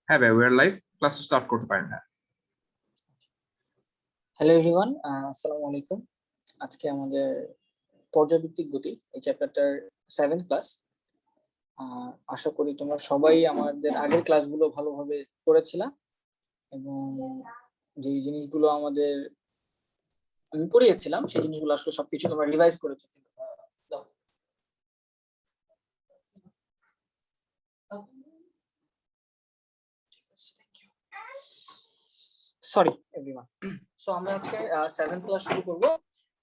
হ্যাঁ ভাই, war live class start করতে পারেন। হ্যাঁ, হ্যালো এভরিওয়ান, আসসালামু আলাইকুম। আজকে আমাদের পর্যায়ভিত্তিক গতি এই চ্যাপ্টারটার 7th ক্লাস। আশা করি তোমরা সবাই আমাদের আগের ক্লাসগুলো ভালোভাবে করেছিলা এবং যে জিনিসগুলো আমি পড়িয়েছিলাম সেই জিনিসগুলো আসলে সবকিছু তোমরা রিভাইজ করেছো। Sorry everyone. সো আমরা আজকে 7th ক্লাস শুরু করব।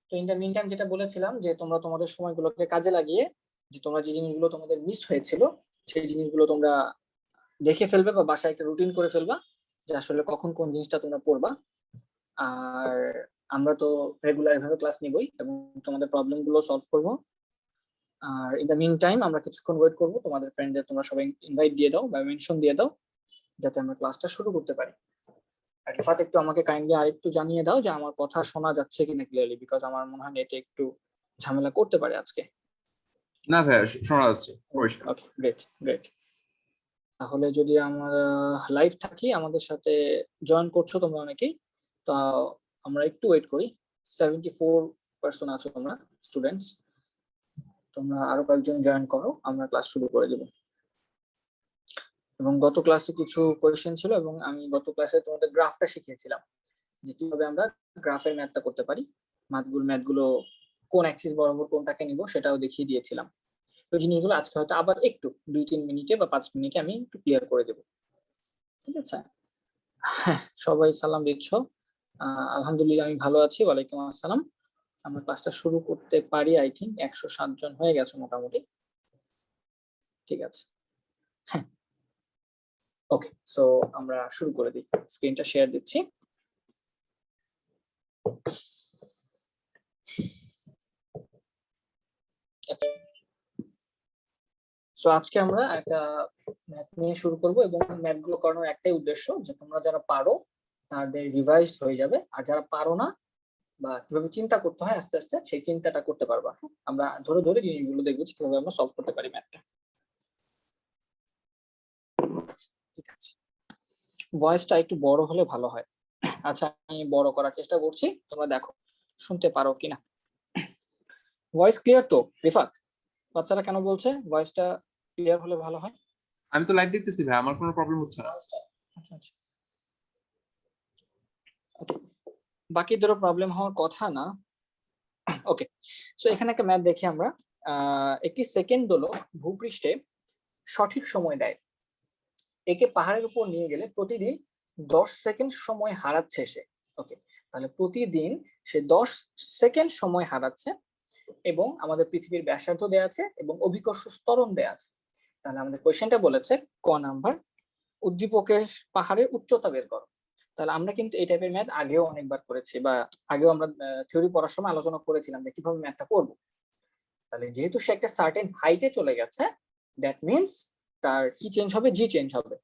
তো ইন দ্য মিন টাইম যেটা বলেছিলাম যে তোমরা তোমাদের সময়গুলোকে কাজে লাগিয়ে যে তোমরা যে জিনিসগুলো তোমাদের মিস হয়েছিল সেই জিনিসগুলো তোমরা দেখে ফেলবে বা বাসায় একটা রুটিন করে ফেলবা যে আসলে কখন কোন জিনিসটা তোমরা পড়বা। আর আমরা তো রেগুলার ভাবে ক্লাস নিবই এবং তোমাদের প্রবলেম গুলো সলভ করবো। আর ইন দ্য মিন টাইম আমরা কিছুক্ষণ ওয়েট করবো, তোমাদের ফ্রেন্ডদের তোমরা সবাই ইনভাইট দিয়ে দাও বা মেনশন দিয়ে দাও যাতে আমরা ক্লাসটা শুরু করতে পারি। আর রিফাত একটু আমাকে কাইন্ডলি আরেকটু জানিয়ে দাও যে আমার কথা শোনা যাচ্ছে কিনা ক্লিয়ারলি, বিকজ আমার মনে হয় এটা একটু ঝামেলা করতে পারে আজকে। না ভাই, শোনা যাচ্ছে পরিষ্কার। ওকে, গ্রেট গ্রেট। তাহলে যদি আমরা লাইভ থাকি, আমাদের সাথে জয়েন করছো তোমরা অনেকেই, তো আমরা একটু ওয়েট করি। 74% আছো তোমরা স্টুডেন্টস, তোমরা আরো কয়েকজন জয়েন করো, আমরা ক্লাস শুরু করে দেব। এবং গত ক্লাসে কিছু কোয়েশ্চেন ছিল এবং আমি গত ক্লাসে তোমাদের গ্রাফটা শিখিয়েছিলাম যে কিভাবে আমরা গ্রাফের ম্যাথটা করতে পারি, ম্যাথগুলো কোন অ্যাক্সিস বরাবর কোনটাকে নিব সেটাও দেখিয়ে দিয়েছিলাম। তো জিনিসগুলো আজকে হয়তো আবার একটু 2-3 মিনিটে বা 5 মিনিটে আমি একটু ক্লিয়ার করে দেবো। ঠিক আছে? হ্যাঁ, সবাই সালাম দিচ্ছ। আলহামদুলিল্লাহ আমি ভালো আছি, ওয়ালাইকুম আসসালাম। আমরা ক্লাসটা শুরু করতে পারি। আই থিঙ্ক 107 জন হয়ে গেছে মোটামুটি। ঠিক আছে, হ্যাঁ, ওকে। সো আমরা শুরু করে দিই, স্ক্রিনটা শেয়ার দিচ্ছি। সো আজকে আমরা একটা ম্যাথ নিয়ে শুরু করব এবং ম্যাথগুলো করানোর একটাই উদ্দেশ্য যে তোমরা যারা পারো তাদের রিভাইজ হয়ে যাবে, আর যারা পারো না বা কিভাবে চিন্তা করতে হয় আস্তে আস্তে সেই চিন্তাটা করতে পারবা। আমরা ধরে ধরে জিনিসগুলো দেখবো কিভাবে আমরা সলভ করতে পারি ম্যাথটা। ঠিক আছে, ভয়েসটা একটু বড় হলে ভালো হয়। আচ্ছা, আমি বড় করার চেষ্টা করছি, তোমরা দেখো শুনতে পারো কিনা। ভয়েস ক্লিয়ার তো রিফাত? বাচ্চারা কেন বলছে ভয়েসটা ক্লিয়ার হলে ভালো হয়? আমি তো লাইভ দেখতেছি ভাই, আমার কোনো প্রবলেম হচ্ছে না। আচ্ছা আচ্ছা, বাকিদেরও প্রবলেম হওয়ার কথা না। ওকে, সো এখানে একটা ম্যাথ দেখি আমরা। একটি সেকেন্ড দোলক ভূপৃষ্ঠে সঠিক সময় দেয়, একে পাহাড়ের উপর নিয়ে গেলে প্রতিদিন 10 সেকেন্ড সময় হারাচ্ছে সে। ওকে, তাহলে প্রতিদিন সে 10 সেকেন্ড সময় হারাচ্ছে এবং আমাদের পৃথিবীর ব্যাসার্ধ দেয়া আছে এবং অভিকর্ষ ত্বরণ দেয়া আছে। তাহলে আমাদের কোয়েশ্চেনটা বলেছে ক নাম্বার, উদ্দীপকের পাহাড়ের উচ্চতা বের করো। তাহলে আমরা কিন্তু এই টাইপের ম্যাথ আগেও অনেকবার করেছি বা আগেও আমরা থিওরি পড়ার সময় আলোচনা করেছিলাম যে কিভাবে ম্যাথটা করব। তাহলে যেহেতু সে একটা সার্টেন হাইটে চলে গেছে, দ্যাট মিনস তার কি চেঞ্জ হবে, জি চেঞ্জ হবে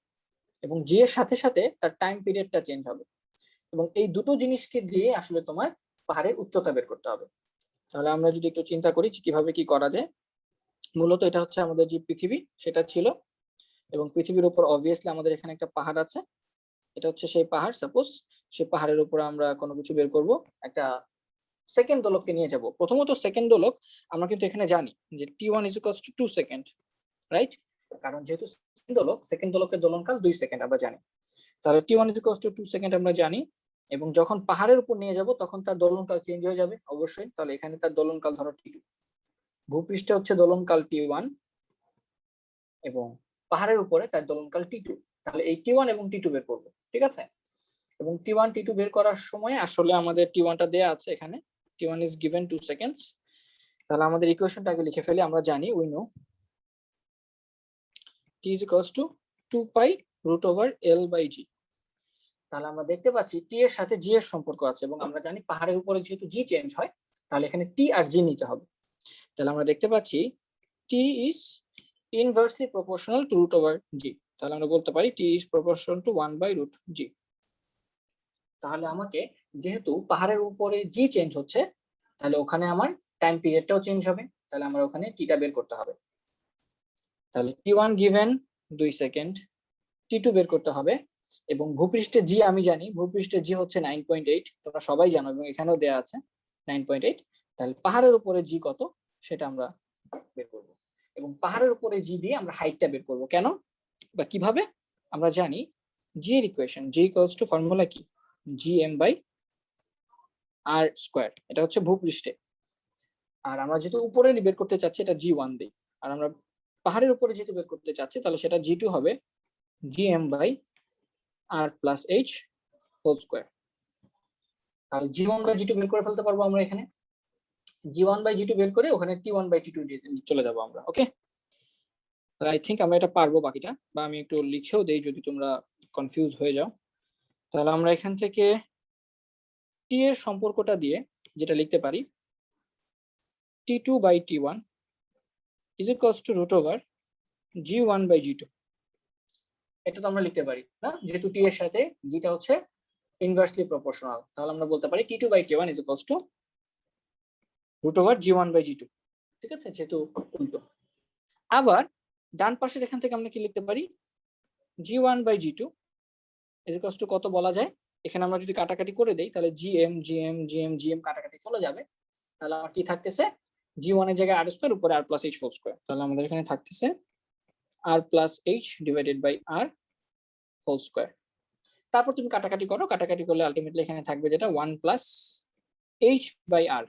এবং জি এর সাথে সাথে তার টাইম পিরিয়ডটা চেঞ্জ হবে এবং এই দুটো জিনিসকে দিয়ে আসলে তোমার পাহাড়ের উচ্চতা বের করতে হবে। তাহলে আমরা যদি একটু চিন্তা করি কিভাবে কি করা যায়। মূলত এটা হচ্ছে আমাদের যে পৃথিবী সেটা ছিল এবং পৃথিবীর উপর অবভিয়াসলি আমাদের এখানে একটা পাহাড় আছে, এটা হচ্ছে সেই পাহাড়। সাপোজ সেই পাহাড়ের উপর আমরা কোনো কিছু বের করব, একটা সেকেন্ড দোলককে নিয়ে যাব। প্রথমত সেকেন্ড দোলক আমরা কিন্তু এখানে জানি যে t1 = 2 সেকেন্ড, রাইট? কারণ যেহেতু সেকেন্ড দোলকের দোলনকাল 2 সেকেন্ড আমরা জানি, তাহলে t1 = 2 সেকেন্ড আমরা জানি। এবং যখন পাহাড়ের উপর নিয়ে যাব তখন তার দোলনকাল চেঞ্জ হয়ে যাবে অবশ্যই। তাহলে এখানে তার দোলনকাল ধরো t2, ভূপৃষ্ঠে হচ্ছে দোলনকাল t1 এবং পাহাড়ের উপরে তার দোলনকাল t2। তাহলে এই t1 এবং t2 বের করব, ঠিক আছে? এবং t1 t2 বের করার সময় আসলে আমাদের t1টা দেয়া আছে এখানে, t1 is given 2 seconds। তাহলে আমাদের ইকুয়েশনটা আগে লিখে ফেলি। আমরা জানি we know t is equals to 2 pi root over l by g। তাহলে আমরা দেখতে পাচ্ছি t এর সাথে g এর সম্পর্ক আছে এবং আমরা জানি পাহাড়ের উপরে যেহেতু g চেঞ্জ হয় তাহলে এখানে t আর g নিতে হবে। তাহলে আমরা দেখতে পাচ্ছি t is inversely proportional to root over g। তাহলে আমরা বলতে পারি t is proportional to 1 by root g। তাহলে আমাকে যেহেতু পাহাড়ের উপরে g চেঞ্জ হচ্ছে তাহলে ওখানে আমার টাইম পিরিয়ডটাও চেঞ্জ হবে, তাহলে আমার ওখানে টিটা বের করতে হবে। তাহলে t1 given 2 সেকেন্ড, T2 বের করতে হবে, এবং ভূপৃষ্ঠে জি আমি জানি, ভূপৃষ্ঠে জি হচ্ছে 9.8, তোমরা সবাই জানো এবং এখানেও দেয়া আছে 9.8। তাহলে পাহাড়ের উপরে জি কত সেটা আমরা বের করব, এবং পাহাড়ের উপরে জি দিয়ে আমরা হাইটটা বের করব। কেন বা কিভাবে? আমরা জানি জি এর ইকুয়েশন, জি ইকুয়ালস টু ফর্মুলা কি, gm বাই আর স্কয়ার, এটা হচ্ছে ভূপৃষ্ঠে। আর আমরা যেহেতু উপরে বের করতে চাচ্ছি এটা জি1 দিই, আর আমরা পাহাড়ের উপরে যেহেতু বের করতে চাচ্ছি তাহলে সেটা জি2 হবে gm by R plus H whole square. তাহলে জি1 বাই জি2 বের করে ফেলতে পারবো আমরা এখানে, জি1 বাই জি2 বের করে ওখানে টি1 বাই টি2 দিয়ে চলে যাবো আমরা। ওকে, আই থিঙ্ক আমরা এটা পারবো বাকিটা, বা আমি একটু লিখেও দেই যদি তোমরা কনফিউজ হয়ে যাও। তাহলে আমরা এখান থেকে টি এর সম্পর্কটা দিয়ে যেটা লিখতে পারি, T two by T one is equals to root over G one by G two. এটা তো আমরা লিখতে পারি না, যেহেতু টি এর সাথে জিটা হচ্ছে ইনভার্সলি প্রপোর্শনাল, তাহলে আমরা বলতে পারি T two by T one is equals to root over G one by G two. ঠিক আছে, যেহেতু উল্টো। আবার ডান পাশের এখান থেকে আমরা কি লিখতে পারি, G one by জি2 is equals two কত বলা যায়, এখানে আমরা যদি কাটাকাটি করে দেই তাহলে জিএম জিএম জিএম জিএম কাটাকাটি চলে যাবে, তাহলে আমার কি থাকতেছে, জি1 এর জায়গায় আর স্কয়ার উপরে R plus H whole square, তাহলে আমাদের এখানে থাকতেছে R plus H divided by R whole square. তারপর তুমি কাটাকাটি করো, কাটাকাটি করলে আলটিমেটলি এখানে থাকবে যেটা 1 plus H by r,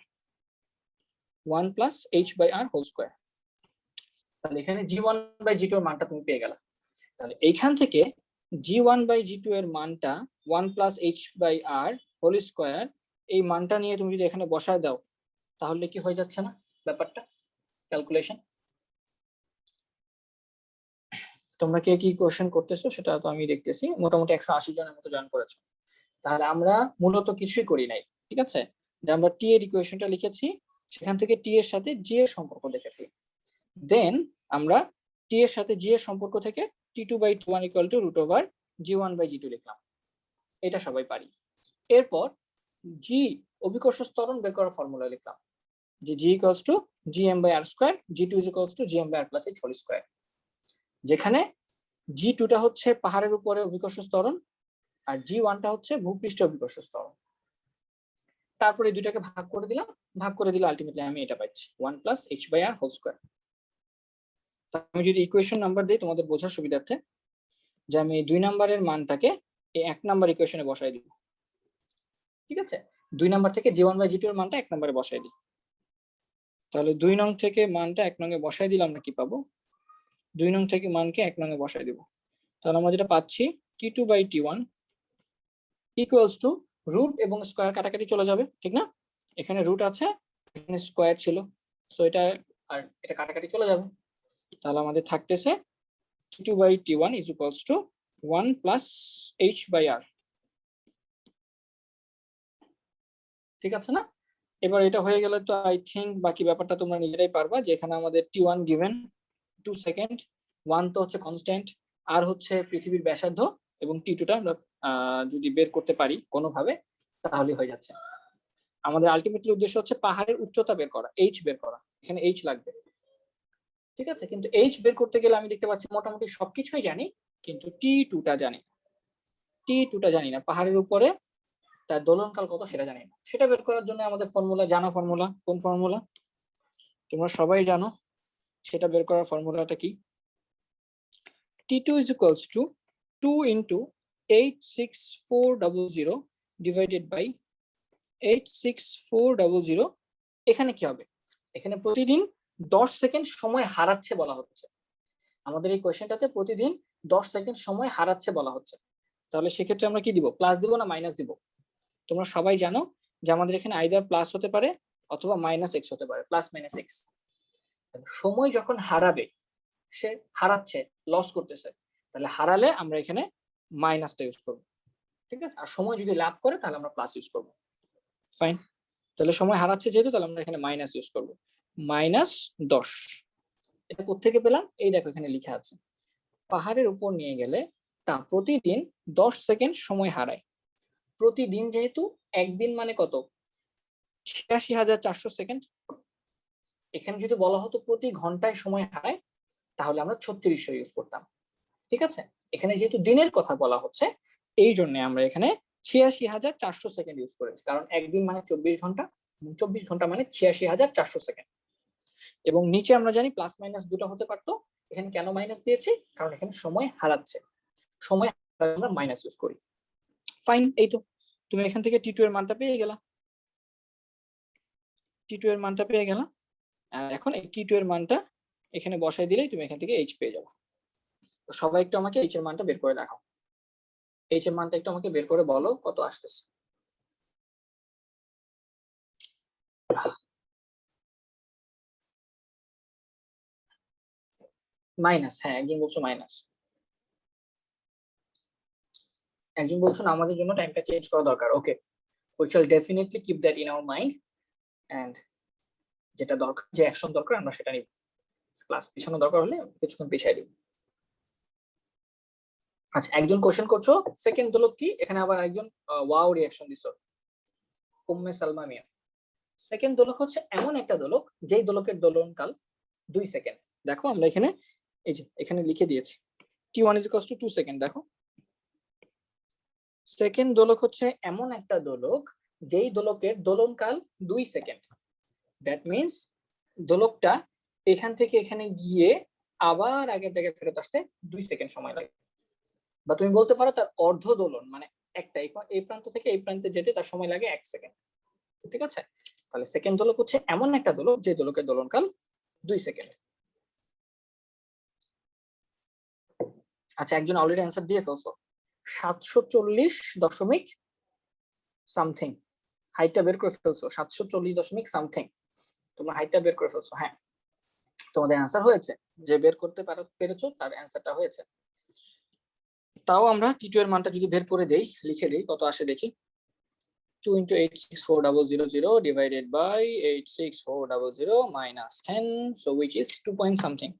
1 plus H by R whole square. তাহলে এখানে জি1 বাই জি2 এর মানটা তুমি পেয়ে গেলা। তাহলে এইখান থেকে জি1 বাই জি2 এর মানটা 1 plus H by R whole square, এই মানটা নিয়ে তুমি যদি এখানে বসায় দাও তাহলে কি হয়ে যাচ্ছে না ব্যাপারটা, ক্যালকুলেশন। তোমরা কে কি কোশ্চেন করতেছো সেটা তো আমি দেখতেছি, মোটামুটি 180 জনের মতো জয়েন করেছো। তাহলে আমরা মূলত কিছুই করি নাই, ঠিক আছে, যে আমরা টি এর ইকুয়েশনটা লিখেছি, সেখান থেকে টি এর সাথে জি এর সম্পর্ক দেখেছি, দেন আমরা টি এর সাথে জি এর সম্পর্ক থেকে T two by T one equal to root over G one by G two লিখলাম, এটা সবাই পারি। এরপর জি অভিকর্ষ ত্বরণ বের করার ফর্মুলা লিখলাম, যে G equals to GM by R square, G two is equals to GM by R plus H whole square, যেখানে জি2টা হচ্ছে পাহাড়ের উপরে অভিকর্ষ ত্বরণ আর জি1টা হচ্ছে ভূপৃষ্ঠ অভিকর্ষ ত্বরণ। তারপরে এই দুটাকে ভাগ করে দিলাম, ভাগ করে দিলে আলটিমেটলি আমি এটা পাচ্ছি 1 plus H by R whole square. আমি যদি ইকুয়েশন নাম্বার দিই তোমাদের বোঝার সুবিধার্থে, যে আমি 2 নাম্বারের মানটাকে এই 1 নাম্বার ইকুয়েশনে বসাই দিব, ঠিক আছে, 2 নাম্বার থেকে জি1 বাই জি2 এর মানটা 1 নম্বরে বসাই দিই। তাহলে 2 নং থেকে মানটা 1 নং এ বসাই দিলে আমরা কি পাবো, 2 নং থেকে মানকে 1 নং এ বসাই দিব, তাহলে আমরা যেটা পাচ্ছি টি2 বাই টি1 ইকুয়ালস টু রুট এবং স্কয়ার কাটাকাটি চলে যাবে, ঠিক না, এখানে রুট আছে এখানে স্কয়ার ছিল, সো এটা আর এটা কাটাকাটি চলে যাবে, তাহলে আমাদের থাকতেছে T two by T one is equals to 1 plus H by R, ঠিক আছে না। এবার এটা হয়ে গেলে তো আই থিঙ্ক বাকি ব্যাপারটা তোমরা নিজেরাই পারবা, যে এখানে আমাদের টি1 গিভেন 2 সেকেন্ড, 1 তো হচ্ছে কনস্ট্যান্ট, আর হচ্ছে পৃথিবীর ব্যাসার্ধ, এবং টি2টা আমরা যদি বের করতে পারি কোনোভাবে তাহলে হয়ে যাচ্ছে। আমাদের আলটিমেটলি উদ্দেশ্য হচ্ছে পাহাড়ের উচ্চতা বের করা, এইচ বের করা, এখানে এইচ লাগবে, ঠিক আছে, কিন্তু এইচ বের করতে গেলে আমি দেখতে পাচ্ছি মোটামুটি সবকিছুই জানি কিন্তু টি2টা জানি, টি2টা জানি না, পাহাড়ের উপরে তার দোলনকাল কত সেটা জানি না, সেটা বের করার জন্য আমাদের ফর্মুলা জানা, ফর্মুলা কোন ফর্মুলা তোমরা সবাই জানো, সেটা বের করার ফর্মুলাটা কি, T2 is equals to 2 into 86400 divided by 86400, এখানে কি হবে, এখানে প্রতিদিন 10 সেকেন্ড সময় হারাচ্ছে বলা হচ্ছে, আমাদের এই কোশ্চেনটাতে প্রতিদিন 10 সেকেন্ড সময় হারাচ্ছে বলা হচ্ছে, তাহলে সেক্ষেত্রে আমরা কি দিব, প্লাস দিব না মাইনাস দিব, তোমরা সবাই জানো যে আমাদের এখানে আইদার প্লাস হতে পারে অথবা মাইনাস এক্স হতে পারে, প্লাস মাইনাস এক্স। সময় যখন হারাবে, সে হারাচ্ছে, লস করতেছে, তাহলে হারালে আমরা এখানে মাইনাসটা ইউজ করব, ঠিক আছে, আর সময় যদি লাভ করে তাহলে আমরা প্লাস ইউজ করব, ফাইন। তাহলে সময় হারাচ্ছে যেহেতু, তাহলে আমরা এখানে মাইনাস ইউজ করব, -10। এটা কোত্থেকে পেলাম, এই দেখো এখানে লেখা আছে, পাহাড়ের উপর নিয়ে গেলে তা প্রতিদিন 10 সেকেন্ড সময় হারায়, প্রতিদিন যেহেতু একদিন মানে কত, ৮৬,৪০০ সেকেন্ড, এখানে যদি বলা হতো প্রতি ঘন্টায় সময় হারায় তাহলে আমরা 3600 ইউজ করতাম, ঠিক আছে, এখানে যেহেতু দিনের কথা বলা হচ্ছে এই জন্য আমরা এখানে ৮৬,৪০০ সেকেন্ড ইউজ করেছি, কারণ একদিন মানে ২৪ ঘন্টা, ২৪ ঘন্টা মানে ৮৬,৪০০ সেকেন্ড। এবং নিচে আমরা জানি প্লাস মাইনাস দুটো হতে পারতো, এখানে কেন মাইনাস দিয়েছি, কারণ এখানে সময় হারাচ্ছে, সময় আমরা মাইনাস ইউজ করি। ফাইন, এই তো তুমি এখান থেকে টি টু এর মানটা পেয়ে গেলা, টি টু এর মানটা পেয়ে গেলা। আর এখন এই টি টু এর মানটা এখানে বসাই দিলেই তুমি এখান থেকে এইচ পেয়ে যাবে। তো সবাই একটু আমাকে এইচ এর মানটা বের করে দেখাও, এইচ এর মানটা একটু আমাকে বের করে বলো কত আসতেছে। মাইনাস, হ্যাঁ একজন বলছো মাইনাস, একজন বলছেন আমাদের জন্য টাইমটা চেঞ্জ করা দরকার। ওকে, we shall definitely keep that in our mind, and যেটা দরকার, যে অ্যাকশন দরকার আমরা সেটা নিব। ক্লাস পিছানো দরকার হলে কিছুক্ষণ পিছিয়ে দিব। আচ্ছা, একজন কোশ্চেন করছো সেকেন্ড দোলক কি, এখানে আবার একজন ওয়াও রিঅ্যাকশন দিছো, উম্মে সালমা মিয়া। সেকেন্ড দোলক হচ্ছে এমন একটা দোলক যেই দোলকের দোলনকাল 2 সেকেন্ড। দেখো আমরা এখানে এই যে এখানে লিখে দিয়েছি t1 = 2 সেকেন্ড। দেখো সেকেন্ড দোলক হচ্ছে এমন একটা দোলক যেই দোলকের দোলনকাল 2 সেকেন্ড। দ্যাট মিন্স দোলকটা এখান থেকে এখানে গিয়ে আবার আগের জায়গায় ফেরত আসতে 2 সেকেন্ড সময় লাগে, বা তুমি বলতে পারো তার অর্ধ দোলন, মানে একটা এই প্রান্ত থেকে এই প্রান্তে যেতে তার সময় লাগে 1 সেকেন্ড। ঠিক আছে, তাহলে সেকেন্ড দোলক হচ্ছে এমন একটা দোলক যে দোলকের দোলনকাল 2 সেকেন্ড। আচ্ছা, একজন অলরেডি অ্যান্সার দিয়ে ফেলছো 740 দশমিক সামথিং, হাইটটা বের করে ফেলছো 740 দশমিক সামথিং, তোমরা হাইটটা বের করে ফেলছো। হ্যাঁ, তোমাদের অ্যান্সার হয়েছে, যে বের করতে পেরেছো তার অ্যান্সারটা হয়েছে। তাও আমরা টি2 এর মানটা যদি বের করে দেই, লিখে দেই কত আসে দেখি। 2 × 864,000 divided by 864,000 minus 10, so which is 2 point something.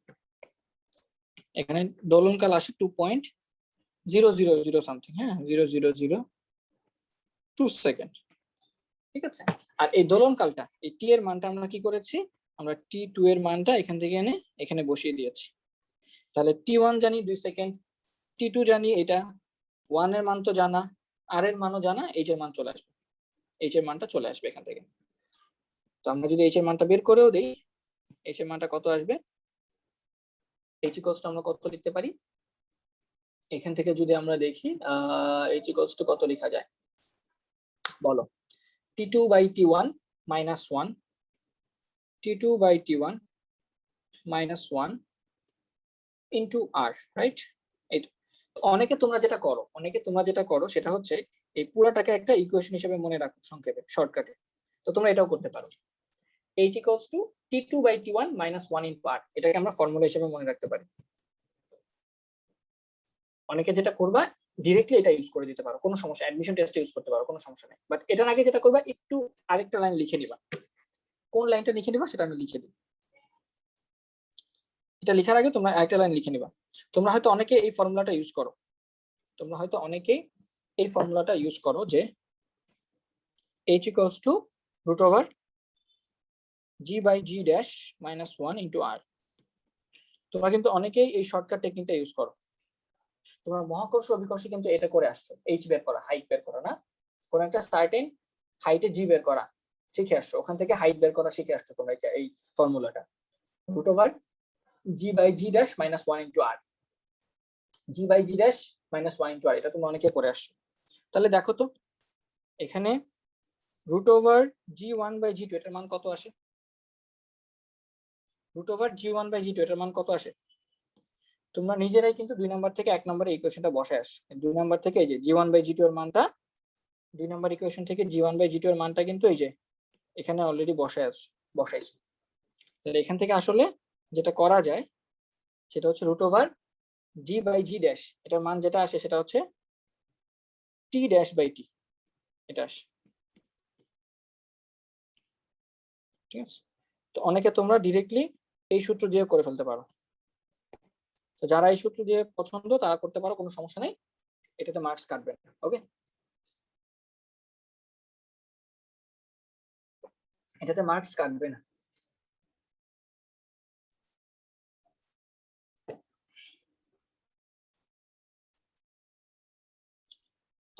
এখানে দোলনকাল আসে 2.000 সামথিং, হ্যাঁ 0.002 সেকেন্ড। ঠিক আছে, আর এই দোলনকালটা এই টি এর মানটা আমরা কি করেছি, আমরা t2 এর মানটা এখান থেকে এনে এখানে বসিয়ে দিয়েছি। তাহলে t1 জানি 2 সেকেন্ড, t2 জানি, এটা 1 এর মান তো জানা, r এর মানও জানা, h এর মান চলে আসবে, h এর মানটা চলে আসবে এখান থেকে। তো আমরা যদি h এর মানটা বের করেও দেই, h এর মানটা কত আসবে, h = আমরা কত লিখতে পারি, এখান থেকে যদি আমরা দেখি h = কত লেখা যায় বলো, t2/t1 minus 1, t2/t1 minus 1 into r, right? এই অনেকে তোমরা যেটা করো সেটা হচ্ছে এই পুরাটাকে একটা ইকুয়েশন হিসেবে মনে রাখো সংক্ষেপে, শর্টকাটে। তো তোমরা এটাও করতে পারো, h = t2/t1 minus 1 into r, এটাকে আমরা ফর্মুলা হিসেবে মনে রাখতে পারি। অনেকে যেটা করবা ডিরেক্টলি এটা ইউজ করে দিতে পারো, কোনো সমস্যা, অ্যাডমিশন টেস্টে ইউজ করতে পারো, কোনো সমস্যা নেই। বাট এটার আগে যেটা করবা, একটু আরেকটা লাইন লিখে নিবা। কোন লাইনটা লিখে নিবা সেটা আমি লিখে দিই। এটা লেখার আগে তোমরা আরেকটা লাইন লিখে নিবা। তোমরা হয়তো অনেকে এই ফর্মুলাটা ইউজ করো, যে h = √g/g dash minus 1 into r। তোমরা কিন্তু অনেকেই এই শর্টকাট টেকনিকটা ইউজ করো। তোমরা মহাকর্ষ অভিকর্ষে কিন্তু এটা করে আসছো, h বের করা, হাইট বের করা, না কোন একটা সার্টেন হাইটে g বের করা শিখে আসছো, ওখান থেকে হাইট বের করা শিখে আসছো তোমরা এই ফর্মুলাটা, √g/g dash minus 1 into r, g/g dash minus 1 into r, এটা তোমরা অনেকে করে আসছো। তাহলে দেখো তো এখানে √g1/g2 এটার মান কত আসে, √g1/g2 এটার মান কত আসে, তোমরা নিজেরাই কিন্তু 2 নাম্বার থেকে 1 নম্বরে ইকুয়েশনটা বসায় আসছো। 2 নাম্বার থেকে এই যে g1/g2 এর মানটা, 2 নাম্বার ইকুয়েশন থেকে g1/g2 এর মানটা কিন্তু এই যে এখানে অলরেডি বসাইছো। তাহলে এখান থেকে আসলে যেটা করা যায় সেটা হচ্ছে √g/g dash, এটার মান যেটা আসে সেটা হচ্ছে t-t, এটা আসে। ঠিক আছে, তো অনেকে তোমরা ডিরেক্টলি এই সূত্র দিয়ে করে ফেলতে পারো। তো যারা এই সূত্র দিয়ে পছন্দ তারা করতে পারো, কোনো সমস্যা নেই, এটাতে মার্কস কাটবে না। ওকে, এটাতে মার্কস কাটবে না।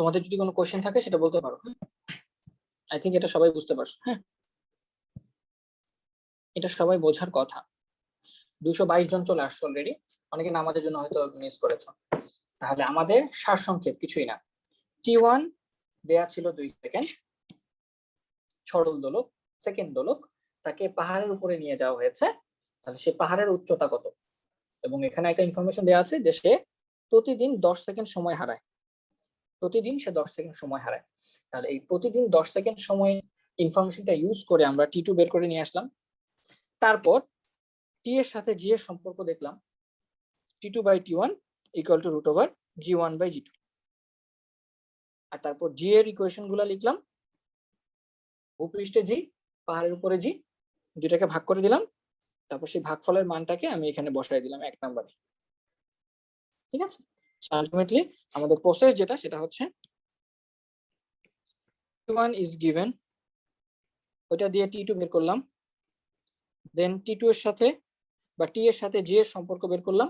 তোমাদের যদি কোনো কোশ্চেন থাকে সেটা বলতে পারো। আই থিঙ্ক এটা সবাই বুঝতে পারছো। হ্যাঁ, এটা সবাই বোঝার কথা। 222 জন চলে আসছে অলরেডি, অনেকে নামাজের জন্য হয়তো মিস করেছো। তাহলে আমাদের সারসংক্ষেপ কিছুই না। T1 দেয়া ছিল 2 সেকেন্ড, সরল দোলক, সেকেন্ড দোলক, তাকে পাহাড়ের উপরে নিয়ে যাওয়া হয়েছে। তাহলে সে পাহাড়ের উচ্চতা কত, এবং এখানে একটা ইনফরমেশন দেওয়া আছে যে সে প্রতিদিন 10 সেকেন্ড সময় হারায়। প্রতিদিন সে 10 সেকেন্ড সময় হারায়। তাহলে এই প্রতিদিন 10 সেকেন্ড সময় ইনফরমেশনটা ইউজ করে আমরা T2 বের করে নিয়ে আসলাম। তারপর টি এর সাথে জি এর সম্পর্ক দেখলাম, T2/T1 ইকুয়াল টু √G1/G2। আর তারপর জি এর ইকুয়েশন গুলা লিখলাম, ভূপৃষ্ঠে জি, পাহাড়ের উপরে জি, দুইটাকে ভাগ করে দিলাম। তারপর সেই ভাগফলের মানটাকে আমি এখানে বসাই দিলাম 1 নম্বরে। ঠিক আছে, আলটিমেটলি আমাদের প্রসেস যেটা সেটা হচ্ছে T1 is given, ওটা দিয়ে T2 বের করলাম, দেন T2 এর সাথে বা টি এর সাথে জি এর সম্পর্ক বের করলাম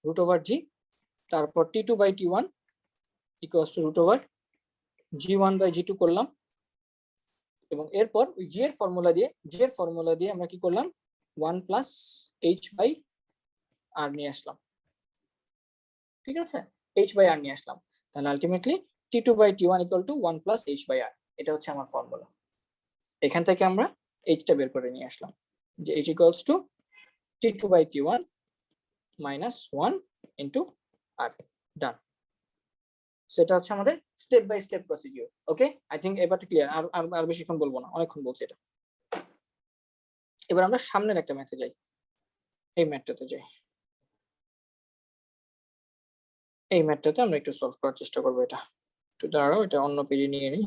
√G, তারপর T2/T1 ইকুয়ালস টু √G1/G2 করলাম, এবং এরপর ওই জি এর ফর্মুলা দিয়ে আমরা কি করলাম 1 প্লাস h/r নিয়ে আসলাম। ঠিক আছে, h/r নিয়ে আসলাম। তাহলে ultimately T2/T1 equal to 1 plus h/r, এটা হচ্ছে আমার ফর্মুলা। এখান থেকে আমরা h টা বের করে নিয়ে আসলাম, যে h equals to T2/T1 minus 1 into r, done. সেটা হচ্ছে আমাদের step by step procedure. Okay, I think এবারটা ক্লিয়ার, আর বেশিক্ষণ বলবো না, অনেকক্ষণ বলছি এটা। এবার আমরা সামনের একটা ম্যাথে যাই, এই ম্যাথটাতে যাই। এই ম্যাথটাতে আমরা একটু সলভ করার চেষ্টা করবো। এটা একটু দাঁড়াও, এটা অন্য পেজে নিয়ে নিই,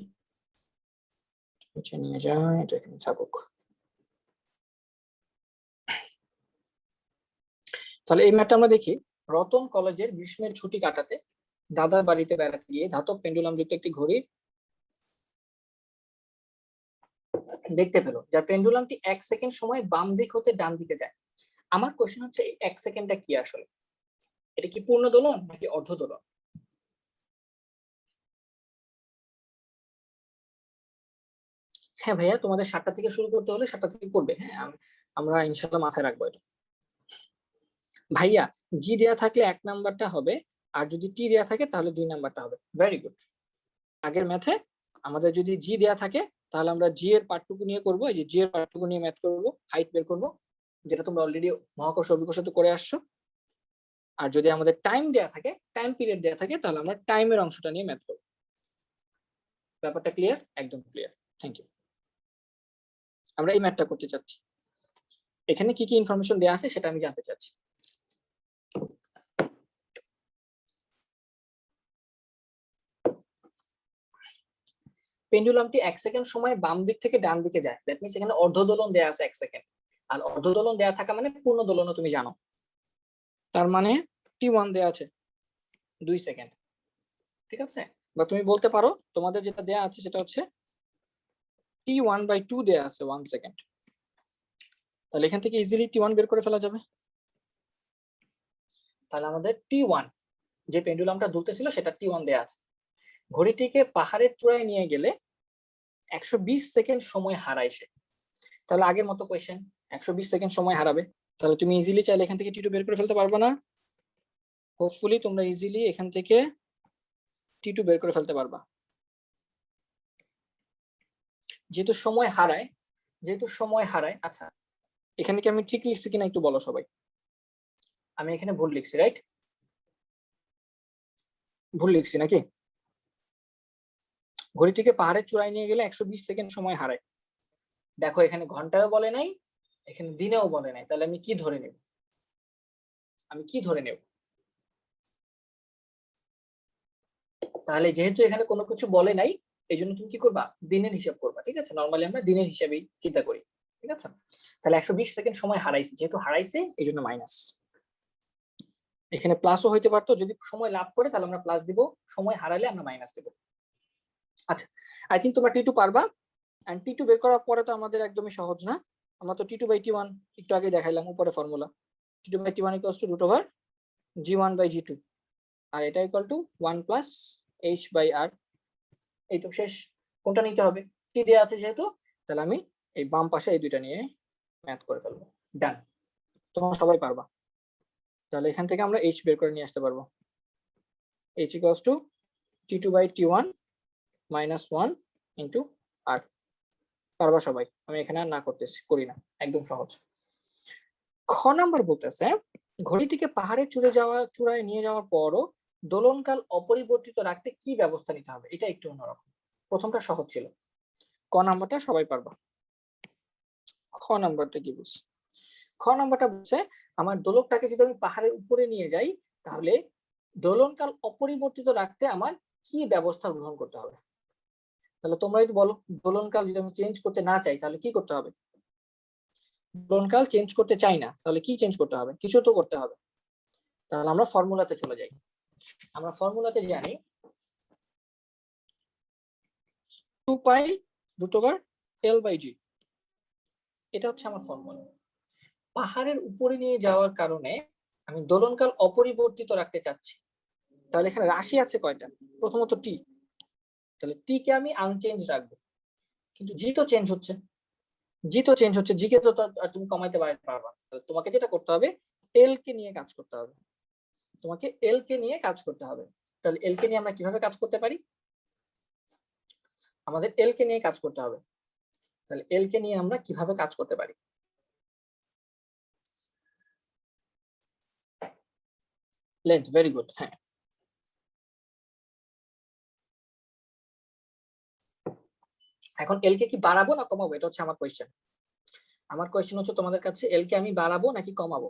নিচে নিয়ে যাই, এটা এখানে থাকুক। তাহলে এই ম্যাথটা আমরা দেখি, রতন কলেজের গ্রীষ্মের ছুটি কাটাতে দাদার বাড়িতে বেড়াতে গিয়ে ধাতব পেন্ডুলাম যুক্ত একটি ঘড়ি দেখতে পেল, যার পেন্ডুলামটি 1 সেকেন্ড সময় বাম দিক হতে ডান দিকে যায়। আমার কোশ্চেন হচ্ছে এই 1 সেকেন্ডটা কি আসলে, এটা কি পূর্ণ দোলন নাকি অর্ধ দোলন? হ্যাঁ ভাইয়া, তোমাদের 7টা থেকে শুরু করতে হলে 7টা থেকে করবে। হ্যাঁ, আমরা ইনশাআল্লাহ মাথায় রাখবো এটা। ভাইয়া, জি দেয়া থাকলে 1 নাম্বারটা হবে, আর যদি টি দেয়া থাকে তাহলে 2 নাম্বারটা হবে। Very good. আগের ম্যাথে আমাদের যদি জি দেয়া থাকে তাহলে আমরা জি এর পার্টটুকু নিয়ে করব, এই যে জি এর পার্টটুকু নিয়ে ম্যাথ করব, হাইট বের করব, যেটা তোমরা অলরেডি মহাকর্ষ অভিকর্ষতে করে আসছো। আর যদি আমাদের টাইম দেয়া থাকে, টাইম পিরিয়ড দেয়া থাকে, তাহলে আমরা টাইমের অংশটা নিয়ে ম্যাথ করব। ব্যাপারটা ক্লিয়ার? একদম ক্লিয়ার, থ্যাংক ইউ। আমরা এই ম্যাথটা করতে চাচ্ছি, এখানে কি কি ইনফরমেশন দেয়া আছে সেটা আমি জানতে চাচ্ছি। পেন্ডুলামটি 1 সেকেন্ড সময় বাম দিক থেকে ডান দিকে যায়, দ্যাট মিন্স এখানে অর্ধ দোলন দেয়া আছে 1 সেকেন্ড, আর অর্ধ দোলন দেয়া থাকা মানে পূর্ণ দোলনও তুমি জানো। তার মানে T1 দেয়া আছে 2 সেকেন্ড। ঠিক আছে, বা তুমি বলতে পারো তোমাদের যেটা দেয়া আছে সেটা হচ্ছে T1/2 দেয়া আছে 1 সেকেন্ড। তাহলে এখান থেকে ইজিলি T1 বের করে ফেলা যাবে। তাহলে আমাদের T1, যে পেন্ডুলামটা দুলতেছিল সেটা T1 দেয়া আছে। ঘড়িটিকে পাহাড়ের চূড়ায় নিয়ে গেলে 120 সেকেন্ড সময় হারায় সে। তাহলে আগের মতো কোয়েশ্চেন, 120 সেকেন্ড সময় হারাবে। তাহলে তুমি ইজিলি চাইলে এখান থেকে T2 বের করে ফেলতে পারবে না? হোপফুলি তোমরা ইজিলি এখান থেকে T2 বের করে ফেলতে পারবা। যেহেতু সময় হারায়, আচ্ছা এখানে কি আমি ঠিক লিখছি কিনা একটু বলো সবাই। আমি এখানে ভুল লিখছি, রাইট? ভুল লিখছি নাকি? ঘড়িটিকে পাহাড়ের চূড়ায় নিয়ে গেলে 120 সেকেন্ড সময় হারায়। দেখো এখানে ঘন্টায়ও বলে নাই, এখানে দিনেও বলে নাই, তাহলে আমি কি ধরে নেব? তাহলে যেহেতু এখানে কোনো কিছু বলে নাই, এই জন্য তুমি কি করবা? দিনের হিসাব করবা। ঠিক আছে, নর্মালি আমরা দিনের হিসাবেই চিন্তা করি। ঠিক আছে, তাহলে 120 সেকেন্ড সময় হারাইছে, যেহেতু হারাইছে এই জন্য মাইনাস। এখানে প্লাসও হইতে পারতো, যদি সময় লাভ করে তাহলে আমরা প্লাস দিব, সময় হারালে আমরা মাইনাস দেব। আচ্ছা, আই থিঙ্ক তোমরা T2 পারবা। এন্ড T2 বের করার পরে তো আমাদের একদমই সহজ না, আমরা তো T2/T1 একটু আগে দেখাইলাম উপরে ফর্মুলা, T2/T1 = √G1/G2, আর এটা equal to 1 plus H by R, এই তো শেষ। কোনটা নিতে হবে? টি দেওয়া আছে যেহেতু, তাহলে আমি এই বাম পাশে এই দুইটা নিয়ে ম্যাথ করে ফেলবো। ডান, তোমরা সবাই পারবা। তাহলে এখান থেকে আমরা এইচ বের করে নিয়ে আসতে পারবো। H equals to T2 by T1 minus 1 into R. পারবা সবাই, আমি এখানে আর না করতেছি, করি না, একদম সহজ। খ নাম্বার বলতেছে ঘড়িটিকে পাহাড়ের চূড়ায় নিয়ে যাওয়ার পরও দোলনকাল অপরিবর্তিত রাখতে কি ব্যবস্থা নিতে হবে? এটা একটু অন্যরকম। প্রথমটা সহজ ছিল, ক নাম্বারটা সবাই পারবা। খ নাম্বারটা কি বলছে? খ নাম্বারটা বলছে আমার দোলকটাকে যদি আমি পাহাড়ের উপরে নিয়ে যাই, তাহলে দোলনকাল অপরিবর্তিত রাখতে আমার কি ব্যবস্থা গ্রহণ করতে হবে? তাহলে তোমরা একটু বলো, দোলনকাল যদি আমি চেঞ্জ করতে না চাই তাহলে কি করতে হবে? দোলনকাল চেঞ্জ করতে চাই না, তাহলে কি চেঞ্জ করতে হবে? কিছু তো করতে হবে। তাহলে আমরা ফর্মুলাতে চলে যাই। আমরা ফর্মুলাতে জানি 2 pi root over L by G, এটা হচ্ছে আমার ফর্মুলা। পাহাড়ের উপরে নিয়ে যাওয়ার কারণে আমি দোলনকাল অপরিবর্তিত রাখতে চাচ্ছি, তাহলে এখানে রাশি আছে কয়টা? প্রথমত টি, তাহলে টি কে আমি আনচেঞ্জ রাখবো, কিন্তু জি তো চেঞ্জ হচ্ছে, জি কে তো আর তুমি কমাইতে পারবা। তোমাকে যেটা করতে হবে, এল কে নিয়ে কাজ করতে হবে, তোমাকে এল কে নিয়ে কাজ করতে হবে। তাহলে এল কে নিয়ে আমরা কিভাবে কাজ করতে পারি? আমাদের এল কে নিয়ে কাজ করতে হবে। তাহলে এল কে নিয়ে আমরা কিভাবে কাজ করতে পারি? Length, very good. হ্যাঁ, এখন এল কে কি বাড়াবো না কমাবো, এটা হচ্ছে আমার কোয়েশ্চেন। আমার কোয়েশ্চেন হচ্ছে তোমাদের কাছে, এল কে আমি বাড়াবো নাকি কমাবো?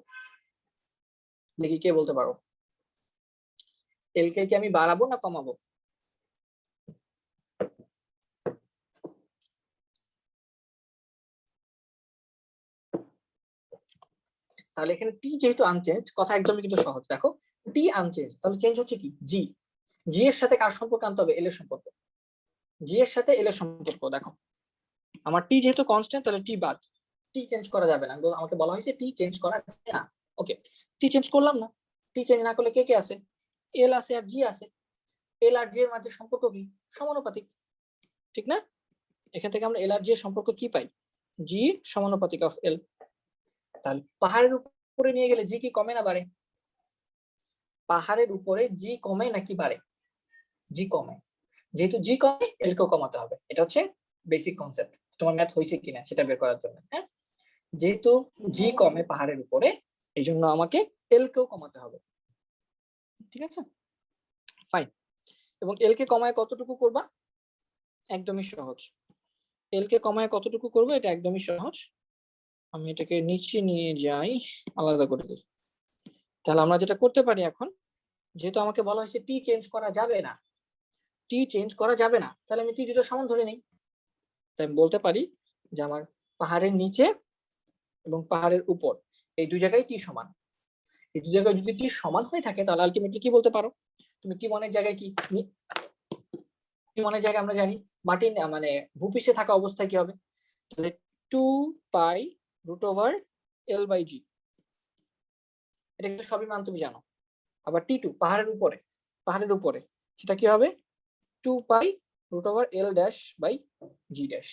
দেখি কে বলতে পারো, এল কে কি আমি বাড়াবো না কমাবো? তাহলে এখানে টি যেহেতু আনচেঞ্জ, কথা একদমই কিন্তু সহজ। দেখো টি আনচেঞ্জ, তাহলে চেঞ্জ হচ্ছে কি? জি। জি এর সাথে কার সম্পর্ক আনতে হবে? এল এর সম্পর্ক। জি এর সাথে এল এর সম্পর্ক। দেখো আমার টি যেহেতু কনস্ট্যান্ট, তাহলে টি বাদ, টি চেঞ্জ করা যাবে না। আমাকে বলা হয়েছে টি চেঞ্জ করা যাবে না। ওকে, টি চেঞ্জ করলাম না। টি চেঞ্জ না করলে কে কে আছে? এল আছে আর জি আছে। এল আর জি এর মাঝে সম্পর্ক কি? সমানুপাতিক, ঠিক না? এখান থেকে আমরা এল আর জি এর সম্পর্ক কি পাই? জি সমানুপাতিক অফ এল। তাহলে পাহাড়ের উপরে নিয়ে গেলে জি কি কমে না বাড়ে? পাহাড়ের উপরে জি কমে নাকি বাড়ে? জি কমে। যেহেতু জি কমে, এল কেও কমাতে হবে। এটা হচ্ছে বেসিক কনসেপ্ট, তোমার ম্যাথ হয়েছে কিনা সেটা বের করার জন্য। হ্যাঁ, যেহেতু জি কমে পাহাড়ের উপরে, এই জন্য আমাকে এল কেও কমাতে হবে। ঠিক আছে, ফাইন। এবং এল কে কমায় কতটুকু করবা? একদমই সহজ। এল কে কমায় কতটুকু করবো, এটা একদমই সহজ। আমি এটাকে নিচে নিয়ে যাই, আলাদা করে দিই। তাহলে আমরা যেটা করতে পারি এখন, যেহেতু আমাকে বলা হয়েছে টি চেঞ্জ করা যাবে না, টি চেঞ্জ করা যাবে না, তাহলে আমি টি দুটো সমান ধরে নেই। তাই আমি বলতে পারি যে আমার পাহাড়ের নিচে এবং পাহাড়ের উপর এই দুই জায়গায় টি সমান। এই দুই জায়গায় যদি টি সমান হয়ে থাকে, তাহলে আলটিমেটলি কি বলতে পারো তুমি? টি ওয়ানের জায়গায় কি, টি ওয়ানের জায়গায় আমরা জানি মাটি মানে ভূপৃষ্ঠে থাকা অবস্থায় কি হবে? তাহলে 2 pi root over L by G, এটা কিন্তু সবই মান তুমি জানো। আবার টি টু পাহাড়ের উপরে সেটা কি হবে? 2 pi root over L dash by G dash.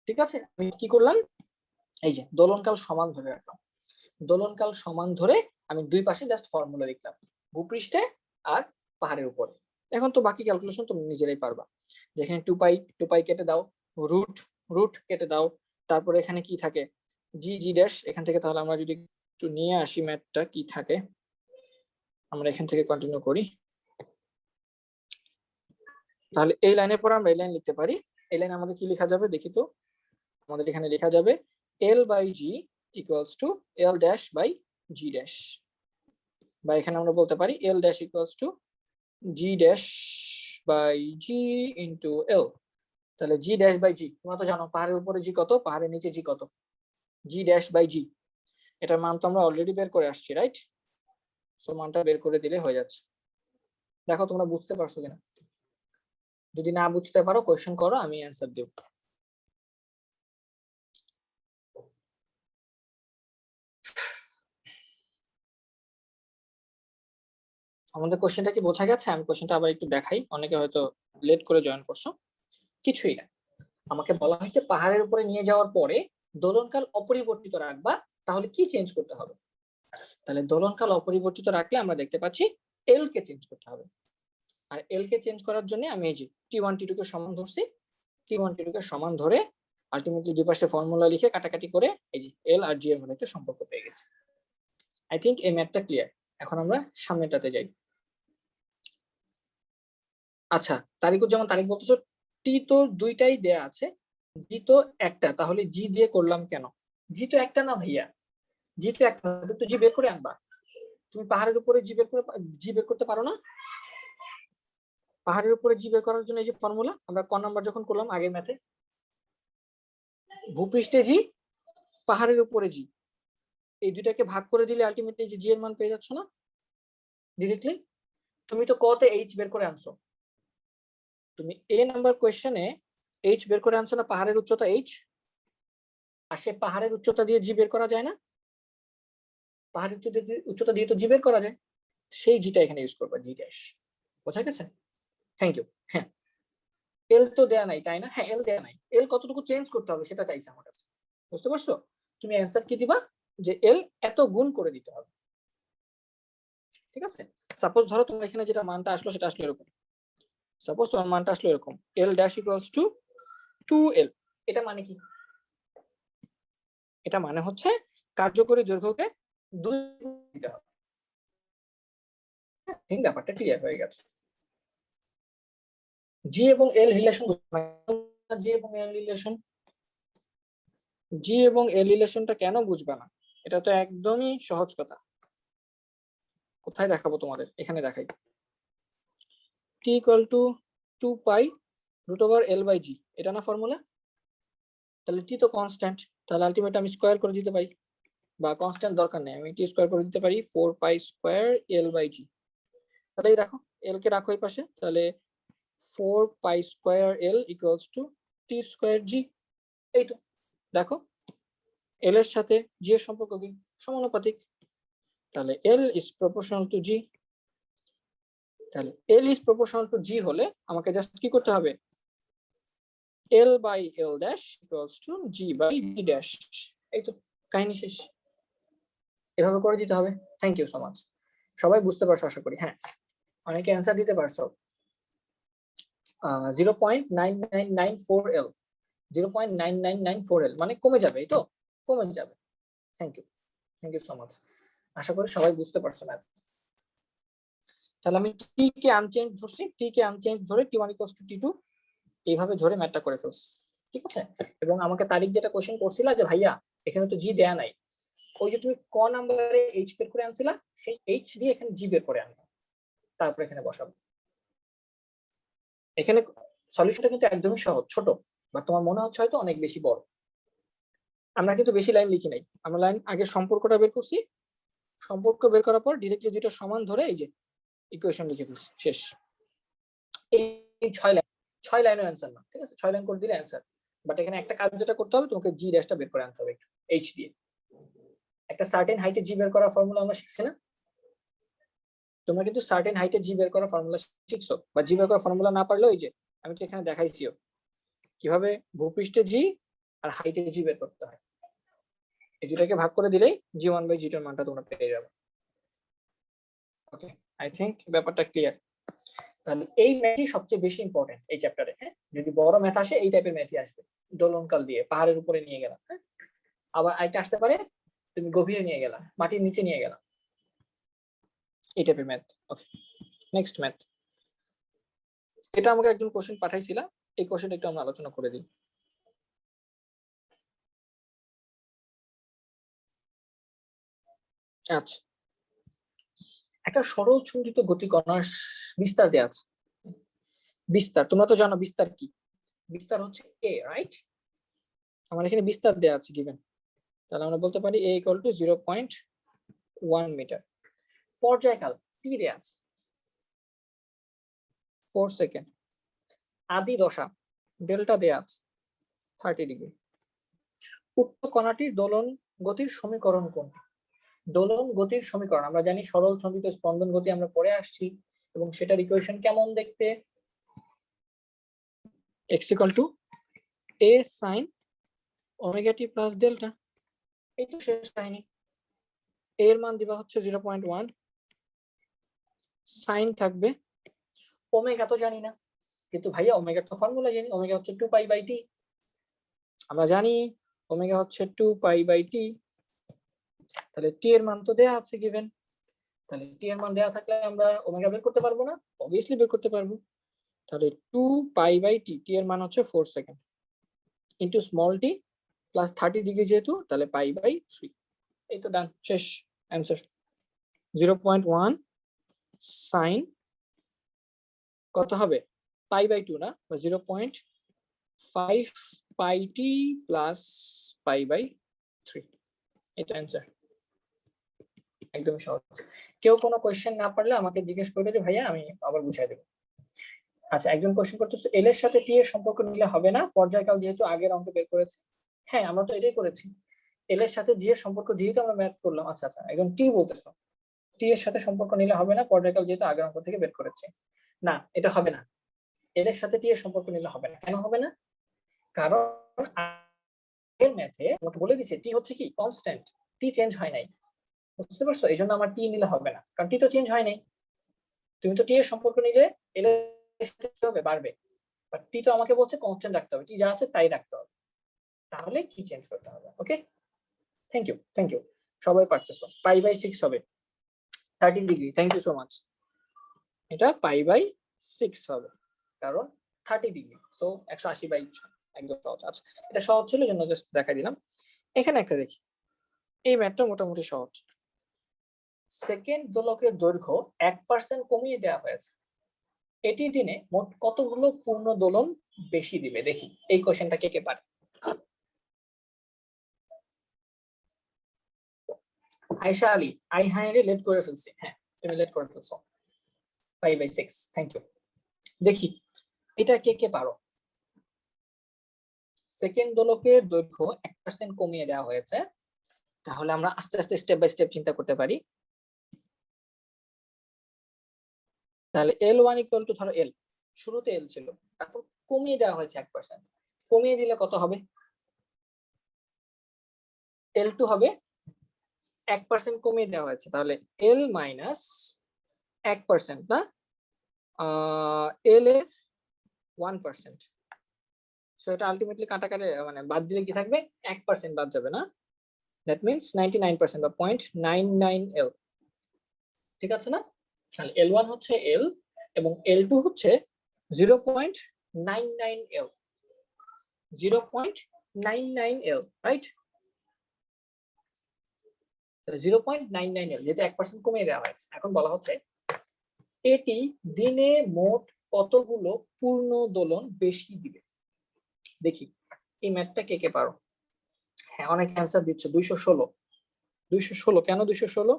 ঠিক আছে, আমি কি করলাম? এই যে দোলনকাল সমান ধরে রাখলাম। দোলনকাল সমান ধরে আমি দুই পাশে জাস্ট ফর্মুলা লিখলাম, ভূপৃষ্ঠে আর পাহাড়ের উপরে। এখন তো বাকি ক্যালকুলেশন তুমি নিজেরাই পারবা। যেখানে 2 পাই কেটে দাও, রুট রুট কেটে দাও, তারপরে এখানে কি থাকে? জি জি ড্যাশ। এখান থেকে তাহলে আমরা যদি একটু নিয়ে আসি ম্যাথটা কি থাকে, আমরা এখান থেকে কন্টিনিউ করি। তাহলে এই লাইনের পর আমরা এই লাইন লিখতে পারি। এই লাইন আমাদের কি লেখা যাবে দেখি তো? আমাদের এখানে লেখা যাবে L by G equals to L dash by G dash, বা এখানে আমরা বলতে পারি L dash equals to G dash by G into L. তাহলে জি ড্যাশ বাই জি, তোমরা তো জানো পাহাড়ের উপরে জি কত, পাহাড়ের নিচে জি কত? জি ড্যাশ বাই জি, এটার মান তো আমরা অলরেডি বের করে আসছি, রাইট? সো মানটা বের করে দিলে হয়ে যাচ্ছে। দেখো তোমরা বুঝতে পারছো কিনা? যদি না বুঝতে পারো কোয়েশ্চেন করো, আমি অ্যান্সার দেব। আমাদের কোশ্চেনটা কি বোঝা গেছে? আমি কোশ্চেনটা আবার একটু দেখাই, অনেকে হয়তো লেট করে জয়েন করছো। কিছুই না, আমাকে বলা হয়েছে পাহাড়ের উপরে নিয়ে যাওয়ার পরে দোলনকাল অপরিবর্তিত রাখবা, তাহলে কি চেঞ্জ করতে হবে? তাহলে দোলনকাল অপরিবর্তিত রাখলে আমরা দেখতে পাচ্ছি এল কে চেঞ্জ করতে হবে। আর এল কে চেঞ্জ করার জন্য আমি এই যে টি1 টি2 কে সমান ধরছি, টি1 টি2 কে সমান ধরে আলটিমেটলি দুই পাশে ফর্মুলা লিখে কাটাকাটি করে এই যে এল আর জি এর মধ্যে একটা সম্পর্ক পেয়ে গেছে। আই থিংক এই ম্যাথটা ক্লিয়ার। এখন আমরা সামনেটাতে যাই। আচ্ছা, তারিকুজ্জামান তারিক বলতেছো টি তো দুইটাই দেয়া আছে, জি তো একটা, তাহলে জি দিয়ে করলাম কেন? জি তো একটা না ভাইয়া, জি তো একটা, তো জি বের করে আনবা। তুমি পাহাড়ের উপরে জি বের করতে পারো না? পাহাড়ের উপরে জি বের করার জন্য এই যে ফর্মুলা আমরা ক নাম্বার যখন করলাম আগের ম্যাথে, ভূপৃষ্ঠে জি, পাহাড়ের উপরে জি, এই দুইটাকে ভাগ করে দিলে আলটিমেটলি যে জি এর মান পেয়ে যাচ্ছ না ডিরেক্টলি। তুমি তো ক তে এইচ বের করে আনছো, তুমি এ নাম্বার কোয়েশ্চেনে এইচ বের করে আনছো না, পাহাড়ের উচ্চতা এইচ, আর সে পাহাড়ের উচ্চতা দিয়ে জি বের করা যায় না? পাহাড়ের উচ্চতা দিয়ে তো জি বের করা যায়, সেই জিটা এখানে ইউজ করবা, জি ড্যাশ। বোঝা গেছে? Thank you. হ্যাঁ, এল তো দেয়া নাই তাই না? হ্যাঁ, এল দেয়া নাই, এল কতটুকু চেঞ্জ করতে হবে সেটা চাইছে আমার কাছে। বুঝতে পারছো? তুমি অ্যান্সার কি দিবা, যে এল এত গুণ করে দিতে হবে। ঠিক আছে, সাপোজ ধরো তোমার এখানে যেটা মানটা আসলো সেটা আসলো এরকম, সাপোজ তোমার মানটা আসলো এরকম, এল ড্যাশ ইকুয়ালস টু 2L। এটা মানে কি? এটা মানে হচ্ছে কার্যকরী দৈর্ঘ্যকে 2 দিতে হবে। ব্যাপারটা ক্লিয়ার হয়ে গেছে। জি এবং এল রিলেশন, জি এবং এল রিলেশন, জি এবং এল রিলেশনটা কেন বুঝবা না? এটা তো একদমই সহজ কথা। কোথায় দেখাবো তোমাদের? এখানে দেখাই। T equal to 2 pi root over L by G, এটা না ফর্মুলা? তাহলে টি তো কনস্ট্যান্ট, তাহলে আলটিমেট আমি স্কোয়ার করে দিতে পারি, বা কনস্ট্যান্ট দরকার নেই, আমি টি স্কোয়ার করে দিতে পারি 4 pi square L by G. তাহলে এই দেখো, এল কে রাখো এই পাশে, তাহলে 4 pi square L equals to T square G. এই তো দেখো, এল এর সাথে জি এর সম্পর্ক কি? সমানুপাতিক। তাহলে L is proportional to g. তাহলে L is proportional to g হলে আমাকে জাস্ট কি করতে হবে? L by L dash equals to g by G dash. এই তো কাহিনী শেষ। এভাবে করে দিতে হবে। Thank you so much. সবাই বুঝতে পারছো আশা করি। হ্যাঁ, অনেকে অ্যান্সার দিতে পারছো। 0.9994L, 0.9994L মানে কমে যাবে, এই তো কমে যাবে। Thank you so much. আশা করি সবাই বুঝতে পারছো ম্যাথ। তাহলে আমি টি কে আনচেঞ্জ ধরছি, টি কে আনচেঞ্জ ধরে টি1 ইকুয়ালস টু টি2 এইভাবে ধরে ম্যাথটা করে ফেলছি। ঠিক আছে, এবং আমাকে তারিখ যেটা কোশ্চেন করছিল যে ভাইয়া এখানে তো জি দেয়া নাই, ওই যে তুমি ক নাম্বারে এইচ বের করে আনছিলা, সেই এইচ দিয়ে এখানে জি বের করে আনবা, তারপর এখানে বসাবো। এখানে সলিউশনটা কিন্তু একদমই সহজ, ছোট, বা তোমার মনে হচ্ছে হয়তো অনেক বেশি বড়। আমরা কিন্তু বেশি লাইন লিখি নাই, আমরা লাইন আগে সম্পর্কটা বের করছি, সম্পর্ক বের করার পর ডিরেক্টলি দুইটা সমান ধরে এই যে ইকুয়েশন লিখে ফেলছি, শেষ। এই 6 লাইন, 6 লাইনের অ্যান্সার না, ঠিক আছে, 6 লাইন করে দিলে অ্যান্সার। বাট এখানে একটা কাজ যেটা করতে হবে, তোমাকে জি ড্যাশটা বের করে আনতে হবে একটু এইচ দিয়ে। একটা সার্টেন হাইটে জি বের করার ফর্মুলা আমরা শিখছি না? তোমরা কিন্তু সার্টেন হাইটে জি বের করার ফর্মুলা শিখছো, বা জি বের করার ফর্মুলা না পারলেও এই যে আমি তো এখানে দেখাইছিও কিভাবে ভূপৃষ্ঠে জি আর হাইটে জি বের করতে হয়। এই দুটাকে ভাগ করে দিলেই জি1 বাই জি2 এর মানটা তোমরা পেয়ে যাবে। ওকে, আই থিংক ব্যাপারটা ক্লিয়ার। তাহলে এই ম্যাথই সবচেয়ে বেশি ইম্পর্টেন্ট এই চ্যাপ্টারে। হ্যাঁ, যদি বড় ম্যাথ আসে এই টাইপের ম্যাথই আসবে, দোলনকাল দিয়ে পাহাড়ের উপরে নিয়ে গেলাম, হ্যাঁ, আবার আইটা আসতে পারে তুমি গভীরে নিয়ে গেলা, মাটির নিচে নিয়ে গেলাম, এই টাইপের ম্যাথ। ওকে, নেক্সট ম্যাথ। এটা আমাকে একজন কোশ্চেন পাঠাইছিল, এই কোশ্চেনটা একটু আমরা আলোচনা করে দিই। আচ্ছা, একটা সরল ছন্দিত গতি কণার বিস্তার দেওয়া আছে। বিস্তার তোমরা তো জানো বিস্তার কি? বিস্তার হচ্ছে এ, রাইট? আমার এখানে বিস্তার দেওয়া আছে গিভেন, তাহলে আমরা বলতে পারি a ইকুয়াল টু 0.1 মিটার। পর্যায়কাল টি দেওয়া আছে 4 সেকেন্ড। আদি দশা ডেল্টা দেওয়া আছে 30 ডিগ্রি। উক্ত কণাটির দোলন গতির সমীকরণ কোনটি? দোলন গতির সমীকরণ আমরা জানি, সরল সঞ্চিত স্পন্দন গতি আমরা পড়ে আসছি, এবং সেটার ইকুয়েশন কেমন দেখতে, x equal to a sin omega t plus delta। এই তো শেষ কাহিনী। a এর মান দিবা হচ্ছে 0.1, সাইন থাকবে, ওমেগা তো জানি না, কিন্তু ভাইয়া ওমেগার তো ফর্মুলা জানি, ওমেগা হচ্ছে 2 পাই বাই টি, আমরা জানি ওমেগা হচ্ছে 2 পাই বাই টি। তাহলে টি এর মান তো দেয়া আছে গিভেন, তাহলে টি এর মান দেয়া থাকলে আমরা ওমেগা বের করতে পারবো না? অবভিয়াসলি বের করতে পারবো। তাহলে 2 পাই বাই টি, টি এর মান হচ্ছে 4 second, into small tea plus 30 degree যেহেতু, তাহলে পাই বাই 3। এই তো ডান, শেষ অ্যান্সার। 0.1 সাইন কত হবে, পাই বাই 2 না, বা 0.5 পাই টি প্লাস পাই বাই 3। এটা অ্যান্সার, একদম সহজ। কেউ কোনো কোয়েশ্চেন না পারলে আমাকে জিজ্ঞেস করবে যে ভাইয়া আমি আবার বুঝাই দেবো। আচ্ছা, একজন কোয়েশ্চেন করতেছে এল এর সাথে টি এর সম্পর্ক নিলে হবে না, পর্যায়কাল যেহেতু আগের অঙ্কে বের করেছি। হ্যাঁ, আমরা তো এটাই করেছি, এল এর সাথে জি এর সম্পর্ক যেহেতু আমরা ম্যাথ করলাম। আচ্ছা আচ্ছা, একজন টি বলতেছো টি এর সাথে সম্পর্ক নিলে হবে না, পর্যায়কাল যেহেতু আগের অঙ্ক থেকে বের করেছি। না, এটা হবে না, এল এর সাথে টি এর সম্পর্ক নিলে হবে না। কেন হবে না? কারণ আগের ম্যাথে আমাকে বলে দিয়েছে টি হচ্ছে কি কনস্ট্যান্ট, টি চেঞ্জ হয় নাই, বুঝতে পারছো? এই জন্য আমার টি নিলে হবে না, কারণ টি তো চেঞ্জ হয় নাই। তুমি তো টি এর সম্পর্ক নিলে এল এর সাথে কি হবে, বাড়বে, বাট টি তো আমাকে বলছে কনস্ট্যান্ট রাখতে হবে, টি যা আছে তাই রাখতে হবে, তাহলে কি চেঞ্জ করতে হবে। Okay, thank you thank you, সবাই পারতেছো। পাই বাই 6 হবে 30 degree, thank you so much. এটা পাই বাই 6 হবে কারণ 30 ডিগ্রি, সো 180 বাই 6, একদম সহজ। আচ্ছা, এটা সহজ ছিল জন্য জাস্ট দেখাই দিলাম। এখানে একটা দেখি, এই ম্যাথটা মোটামুটি সহজ। সেকেন্ড দোলকের দৈর্ঘ্য 1% কমিয়ে দেওয়া হয়েছে, এটি দিনে মোট কতগুলো পূর্ণ দোলন বেশি দিবে? দেখি এই কোশ্চেনটা কে কে পারে। আয়শা আলী, আই হায়ারে লেট করে ফেলছি। হ্যাঁ, তুমি লেট করে ফেলছো। 5/6, থ্যাংক ইউ। দেখি এটা কে কে পারো। সেকেন্ড দোলকের দৈর্ঘ্য 1% কমিয়ে দেওয়া হয়েছে, তাহলে আমরা আস্তে আস্তে স্টেপ বাই স্টেপ চিন্তা করতে পারি। তাহলে L1 ইকুয়াল টু, ধরো L শুরুতে L ছিল, তারপর কমিয়ে দেওয়া হয়েছে 1%, কমিয়ে দিলে কত হবে? L2 হবে 1% কমিয়ে দেওয়া হয়েছে, তাহলে L মাইনাস 1% না, L এর 1%। সো এটা আলটিমেটলি কাটাকাটি মানে বাদ দিলে কি থাকবে, 1% বাদ যাবে না, দ্যাট মিন্স 99% বা 0.99L, ঠিক আছে না? তাহলে L1 হচ্ছে L এবং L2 হচ্ছে 0.99L, 0.99L, রাইট? 0.99L যেটা 1% কমিয়ে দেওয়া হয়েছে। এখন বলা হচ্ছে এটি দিনে মোট কতগুলো পূর্ণ দোলন বেশি দিবে। দেখি এই ম্যাথটা কে কে পারো। হ্যাঁ, অনেক অ্যান্সার দিচ্ছ, 216। 216 কেন 216?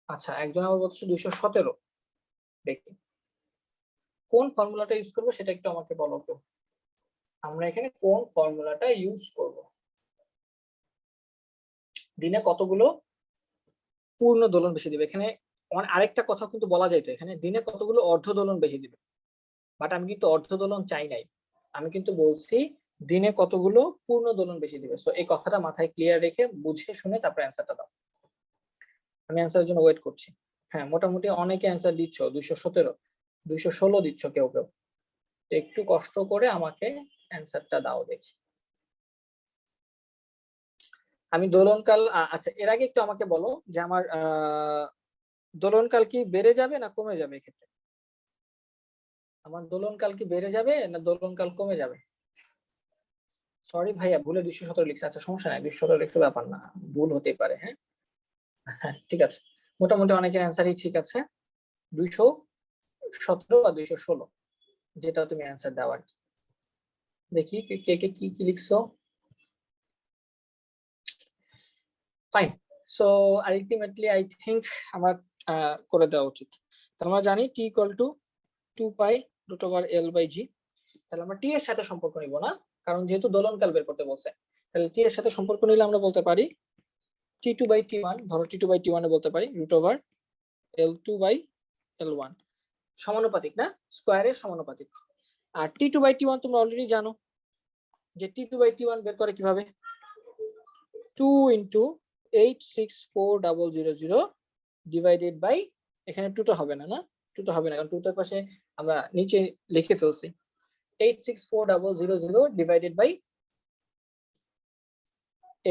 আচ্ছা, একজন আবার বলছে 217। দেখি কোন ফর্মুলাটা ইউজ করবো সেটা একটু আমাকে বলো তো, আমরা এখানে কোন ফর্মুলাটা ইউজ করব। দিনে কতগুলো পূর্ণ দোলন বেশি দিবে, এখানে আরেকটা কথা কিন্তু বলা যায় তো, এখানে দিনে কতগুলো অর্ধ দোলন বেশি দিবে, বাট আমি কিন্তু অর্ধ দোলন চাই নাই, আমি কিন্তু বলছি দিনে কতগুলো পূর্ণ দোলন বেশি দিবে। সো এই কথাটা মাথায় ক্লিয়ার রেখে বুঝে শুনে তারপর অ্যান্সারটা দাও, আমি অ্যান্সারের জন্য ওয়েট করছি। হ্যাঁ, মোটামুটি অনেকে অ্যান্সার দিচ্ছ, 217, 216 দিচ্ছ কেউ কেউ, একটু কষ্ট করে আমাকে অ্যান্সারটা দাও দেখি। আমি দোলনকাল, আচ্ছা এর আগে একটু আমাকে বলো যে আমার দোলনকাল কি বেড়ে যাবে না কমে যাবে এক্ষেত্রে? আমার দোলনকাল কি বেড়ে যাবে না দোলনকাল কমে যাবে? সরি ভাইয়া, ভুলে 217 লিখছে। আচ্ছা সমস্যা নাই, 217 লিখতে ব্যাপার না, ভুল হতেই পারে। হ্যাঁ হ্যাঁ, ঠিক আছে, মোটামুটি অনেকের অ্যান্সারই ঠিক আছে, 217 বা 216 যেটা তুমি অ্যান্সার দাও আর কি। দেখি কে কে কি কি লিখছো। Fine, so ultimately I think আমার করে দেওয়া উচিত। আমরা জানি T equal to 2 pi root over L by G. তাহলে আমরা টি এর সাথে সম্পর্ক নিব না, কারণ যেহেতু দোলনকাল বের করতে বলছে, তাহলে টি এর সাথে সম্পর্ক নিলে আমরা বলতে পারি T2 বাই T1, ধরো T2 বাই T1 এ বলতে পারি root over L2 by L1, সমানুপাতিক না, স্কয়ারের সমানুপাতিক। আর T2 বাই T1 তোমরা অলরেডি জানো যে T2 বাই T1 বের করে কিভাবে, 2 ইন্টু 864,000 ডিভাইডেড বাই, এখানে 2 টা হবে না, না 2 টা হবে না, কারণ 2 টার পাশে আমরা নিচে লিখে ফেলছি, 864,000 divided by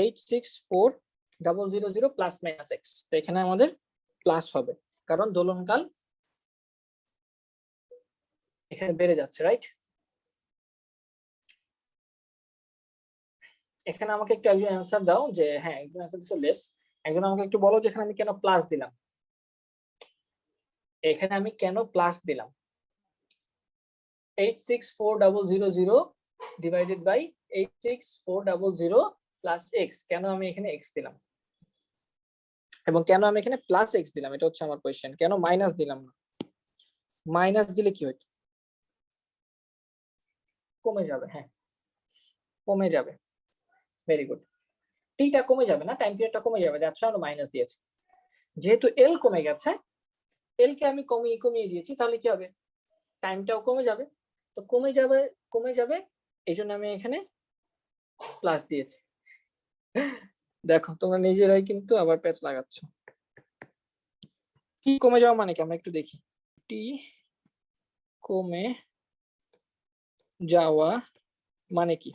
864,000 plus minus x. তো এখানে আমাদের প্লাস হবে, কারণ দোলনকাল এখানে বেড়ে যাচ্ছে, রাইট? এখানে আমাকে একটু একজন অ্যান্সার দাও যে, হ্যাঁ একজন অ্যান্সার দিছো লেস, একজন আমাকে একটু বলো যে এখানে আমি কেন প্লাস দিলাম, এখানে আমি কেন প্লাস দিলাম 864,000 ডিভাইডেড বাই 864,000 প্লাস এক্স, কেন আমি এখানে এক্স দিলাম এবং কেন আমি এখানে প্লাস এক্স দিলাম, এটা হচ্ছে আমার কোয়েশ্চেন। কেন মাইনাস দিলাম না? মাইনাস দিলে কি হতো? কমে যাবে, হ্যাঁ কমে যাবে, ভেরি গুড। টিটা কমে যাবে না, টাইম পিরিয়ডটা কমে যাবে, যার জন্য আমরা মাইনাস দিয়েছি। যেহেতু এল কমে গেছে, এল কে আমি কমিয়ে কমিয়ে দিয়েছি, তাহলে কি হবে? টাইমটাও কমে যাবে, তো কমে যাবে কমে যাবে, এই জন্য আমি এখানে প্লাস দিয়েছি। দেখো তোমরা নিজেরাই কিন্তু আবার প্যাচ লাগাচ্ছ। কি কমে যাওয়া মানে কি আমরা একটু দেখি, টি কমে যাওয়া মানে কি?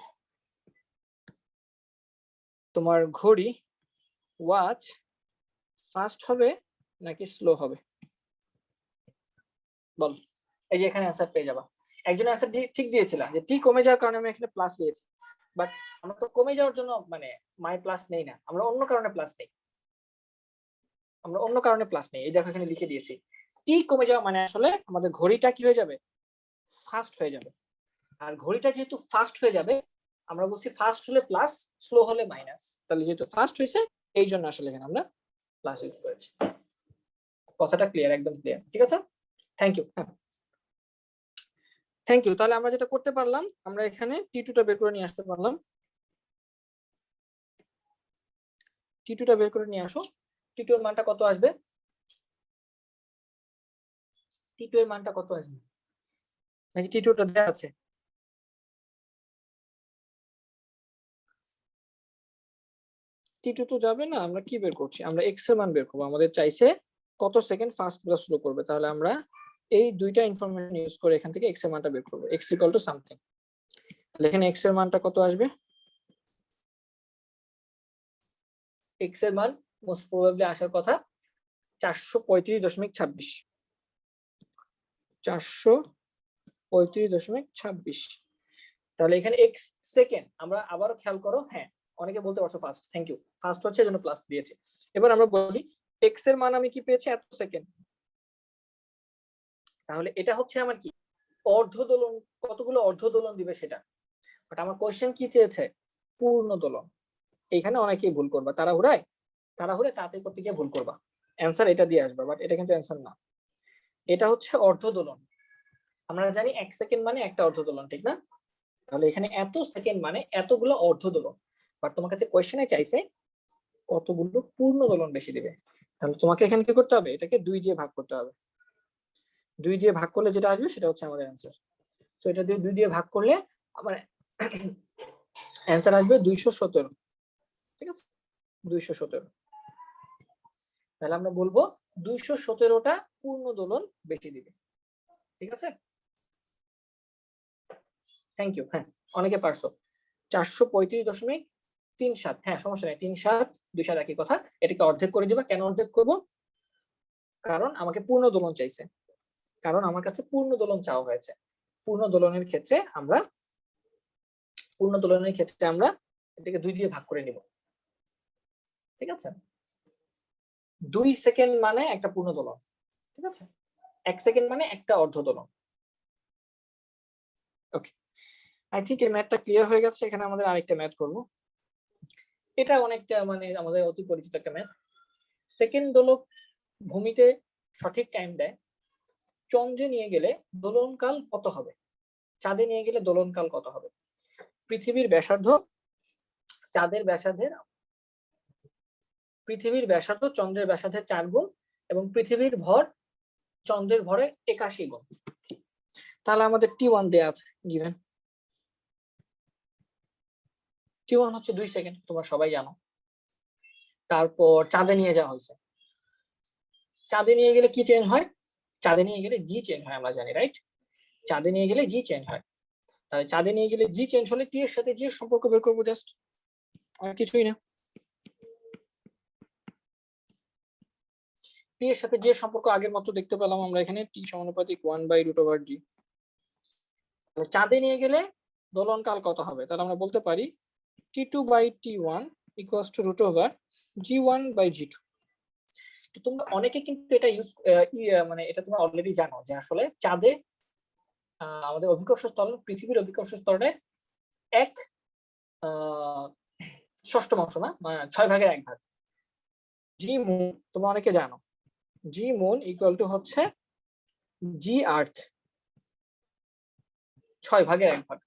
তোমার ঘড়ি ওয়াচ ফাস্ট হবে নাকি স্লো হবে? বল, এই যে এখানে অ্যান্সার পেয়ে যাবা। একজন অ্যান্সার ঠিক দিয়েছিল যে টি কমে যাওয়ার কারণে আমি এখানে প্লাস দিয়েছি, বাট আমরা তো কমে যাওয়ার জন্য মানে মাই প্লাস নেই না, আমরা অন্য কারণে প্লাস নেই, আমরা অন্য কারণে প্লাস নেই। এই দেখো এখানে লিখে দিয়েছি, টি কমে যাওয়া মানে আসলে আমাদের ঘড়িটা কি হয়ে যাবে? ফাস্ট হয়ে যাবে। আর ঘড়িটা যেহেতু ফাস্ট হয়ে যাবে, আমরা বলছি ফাস্ট হলে প্লাস, স্লো হলে মাইনাস, তাহলে যেহেতু ফাস্ট হয়েছে এই জন্য আসলে এখানে আমরা প্লাস ইউজ করেছি। কথাটা ক্লিয়ার, একদম ক্লিয়ার, ঠিক আছে? Thank you. হ্যাঁ থ্যাংক ইউ। তাহলে আমরা যেটা করতে পারলাম, আমরা এখানে টি2টা বের করে নিয়ে আসতে পারলাম। টি2টা বের করে নিয়ে আসো। টি2 এর মানটা কত আসবে? টি2 এর মানটা কত আসবে? নাকি টি2টা দেয়া আছে? টি2 তো যাবে না, আমরা কি বের করছি? আমরা এক্স এর মান বের করবো। আমাদের চাইছে কত সেকেন্ড ফাস্ট প্লাস স্লো করবে, তাহলে আমরা এই দুইটা ইনফরমেশন ইউজ করে এখান থেকে এক্স এর মানটা বের করবো। এক্স ইকুয়াল টু সামথিং, তাহলে এখানে এক্স এর মানটা কত আসবে? এক্স এর মান মোস্ট প্রবাবলি আসার কথা 435.26, 435.26। তাহলে এখানে এক্স সেকেন্ড, আমরা আবারও খেয়াল করো, হ্যাঁ অনেকে বলতে পারছো ফার্স্ট, থ্যাংক ইউ, ফার্স্ট হচ্ছে এজন্য প্লাস দিয়েছে। এবার আমরা বলি এক্স এর মান আমি কি পেয়েছি? এত সেকেন্ড। তাহলে এটা হচ্ছে আমার কি অর্ধ দোলন, কতগুলো অর্ধ দোলন দিবে সেটা, বাট আমার কোশ্চেন কি চেয়েছে? পূর্ণ দোলন। এখানে অনেকেই ভুল করবা, তাড়াহুড়ে তাড়াতাড়ি করতে গিয়ে ভুল করবা, অ্যান্সার এটা দিয়ে আসবে, বাট এটা কিন্তু অ্যান্সার না, এটা হচ্ছে অর্ধ দোলন। আমরা জানি 1 সেকেন্ড মানে একটা অর্ধ দোলন, ঠিক না? তাহলে এখানে এত সেকেন্ড মানে এতগুলো অর্ধ দোলন, বাট তোমার কাছে কোশ্চেনে চাইছে কতগুলো পূর্ণ দোলন বেশি দিবে। তাহলে তোমাকে এখানে কি করতে হবে? এটাকে 2 দিয়ে ভাগ করতে হবে। 2 দিয়ে ভাগ করলে যেটা আসবে সেটা হচ্ছে আমাদের অ্যান্সার। সো এটা দিয়ে 2 দিয়ে ভাগ করলে আমার অ্যান্সার আসবে 217, ঠিক আছে? 217। তাহলে আমরা বলবো 217টা পূর্ণ দোলন বেশি দিবে, ঠিক আছে? Thank you. হ্যাঁ অনেকে পারছো। 435.37, হ্যাঁ সমস্যা নেই, 3-7 2-7 একই কথা। এটাকে অর্ধেক করে দিবা। কেন অর্ধেক করবো? কারণ আমাকে পূর্ণ দোলন চাইছে, কারণ আমার কাছে পূর্ণ দোলন চাওয়া হয়েছে। পূর্ণ দোলনের ক্ষেত্রে আমরা এটাকে 2 দিয়ে ভাগ করে নিব, ঠিক আছে? 2 সেকেন্ড মানে একটা পূর্ণ দোলন, ঠিক আছে? 1 সেকেন্ড মানে একটা অর্ধ দোলন। ওকে, আই থিংক এই ম্যাথটা ক্লিয়ার হয়ে গেছে। এখানে আমাদের আরেকটা ম্যাথ করব, এটা অনেকটা মানে আমাদের অতি পরিচিত একটা ম্যাথ। সেকেন্ড দোলক ভূমিতে সঠিক টাইম দেয়, চন্দ্রে নিয়ে গেলে দোলনকাল কত হবে? চাঁদে নিয়ে গেলে দোলনকাল কত হবে? পৃথিবীর ব্যাসার্ধ চাঁদের ব্যাসার্ধের পৃথিবীর ব্যাসার্ধ চন্দ্রের ব্যাসার্ধের 4 গুণ এবং পৃথিবীর ভর চন্দ্রের ভরে 81 গুণ। তাহলে আমাদের T1 দেয়া আছে গিভেন। T1 হচ্ছে 2 সেকেন্ড, তোমরা সবাই জানো। তারপর চাঁদে নিয়ে যাওয়া হয়েছে। চাঁদে নিয়ে গেলে কি চেঞ্জ হয়? চাঁদে নিয়ে গেলে জি চেঞ্জ হয়, আমরা জানি, রাইট? চাঁদে নিয়ে গেলে জি চেঞ্জ হয়। তাহলে চাঁদে নিয়ে গেলে জি চেঞ্জ হলে টি এর সাথে জি এর সম্পর্ক বের করবো, জাস্ট, আর কিছুই না। টি এর সাথে জি এর সম্পর্ক আগের মতো দেখতে পেলাম আমরা এখানে, টি সমানুপাতিক 1/√g। চাঁদে নিয়ে গেলে দোলনকাল কত হবে? তাহলে আমরা বলতে পারি T2/T1 ইকুয়ালস টু √g1/g2। তো তোমরা অনেকে কিন্তু এটা ইউজ মানে এটা তোমরা অলরেডি জানো যে আসলে চাঁদে আমাদের অভিকর্ষ স্থল পৃথিবীর অভিকর্ষ স্তরের 1/6 না, 6/1 জি মুন, তোমরা অনেকে জানো জি মুন ইকুয়াল টু হচ্ছে জি আর্থ 6/1।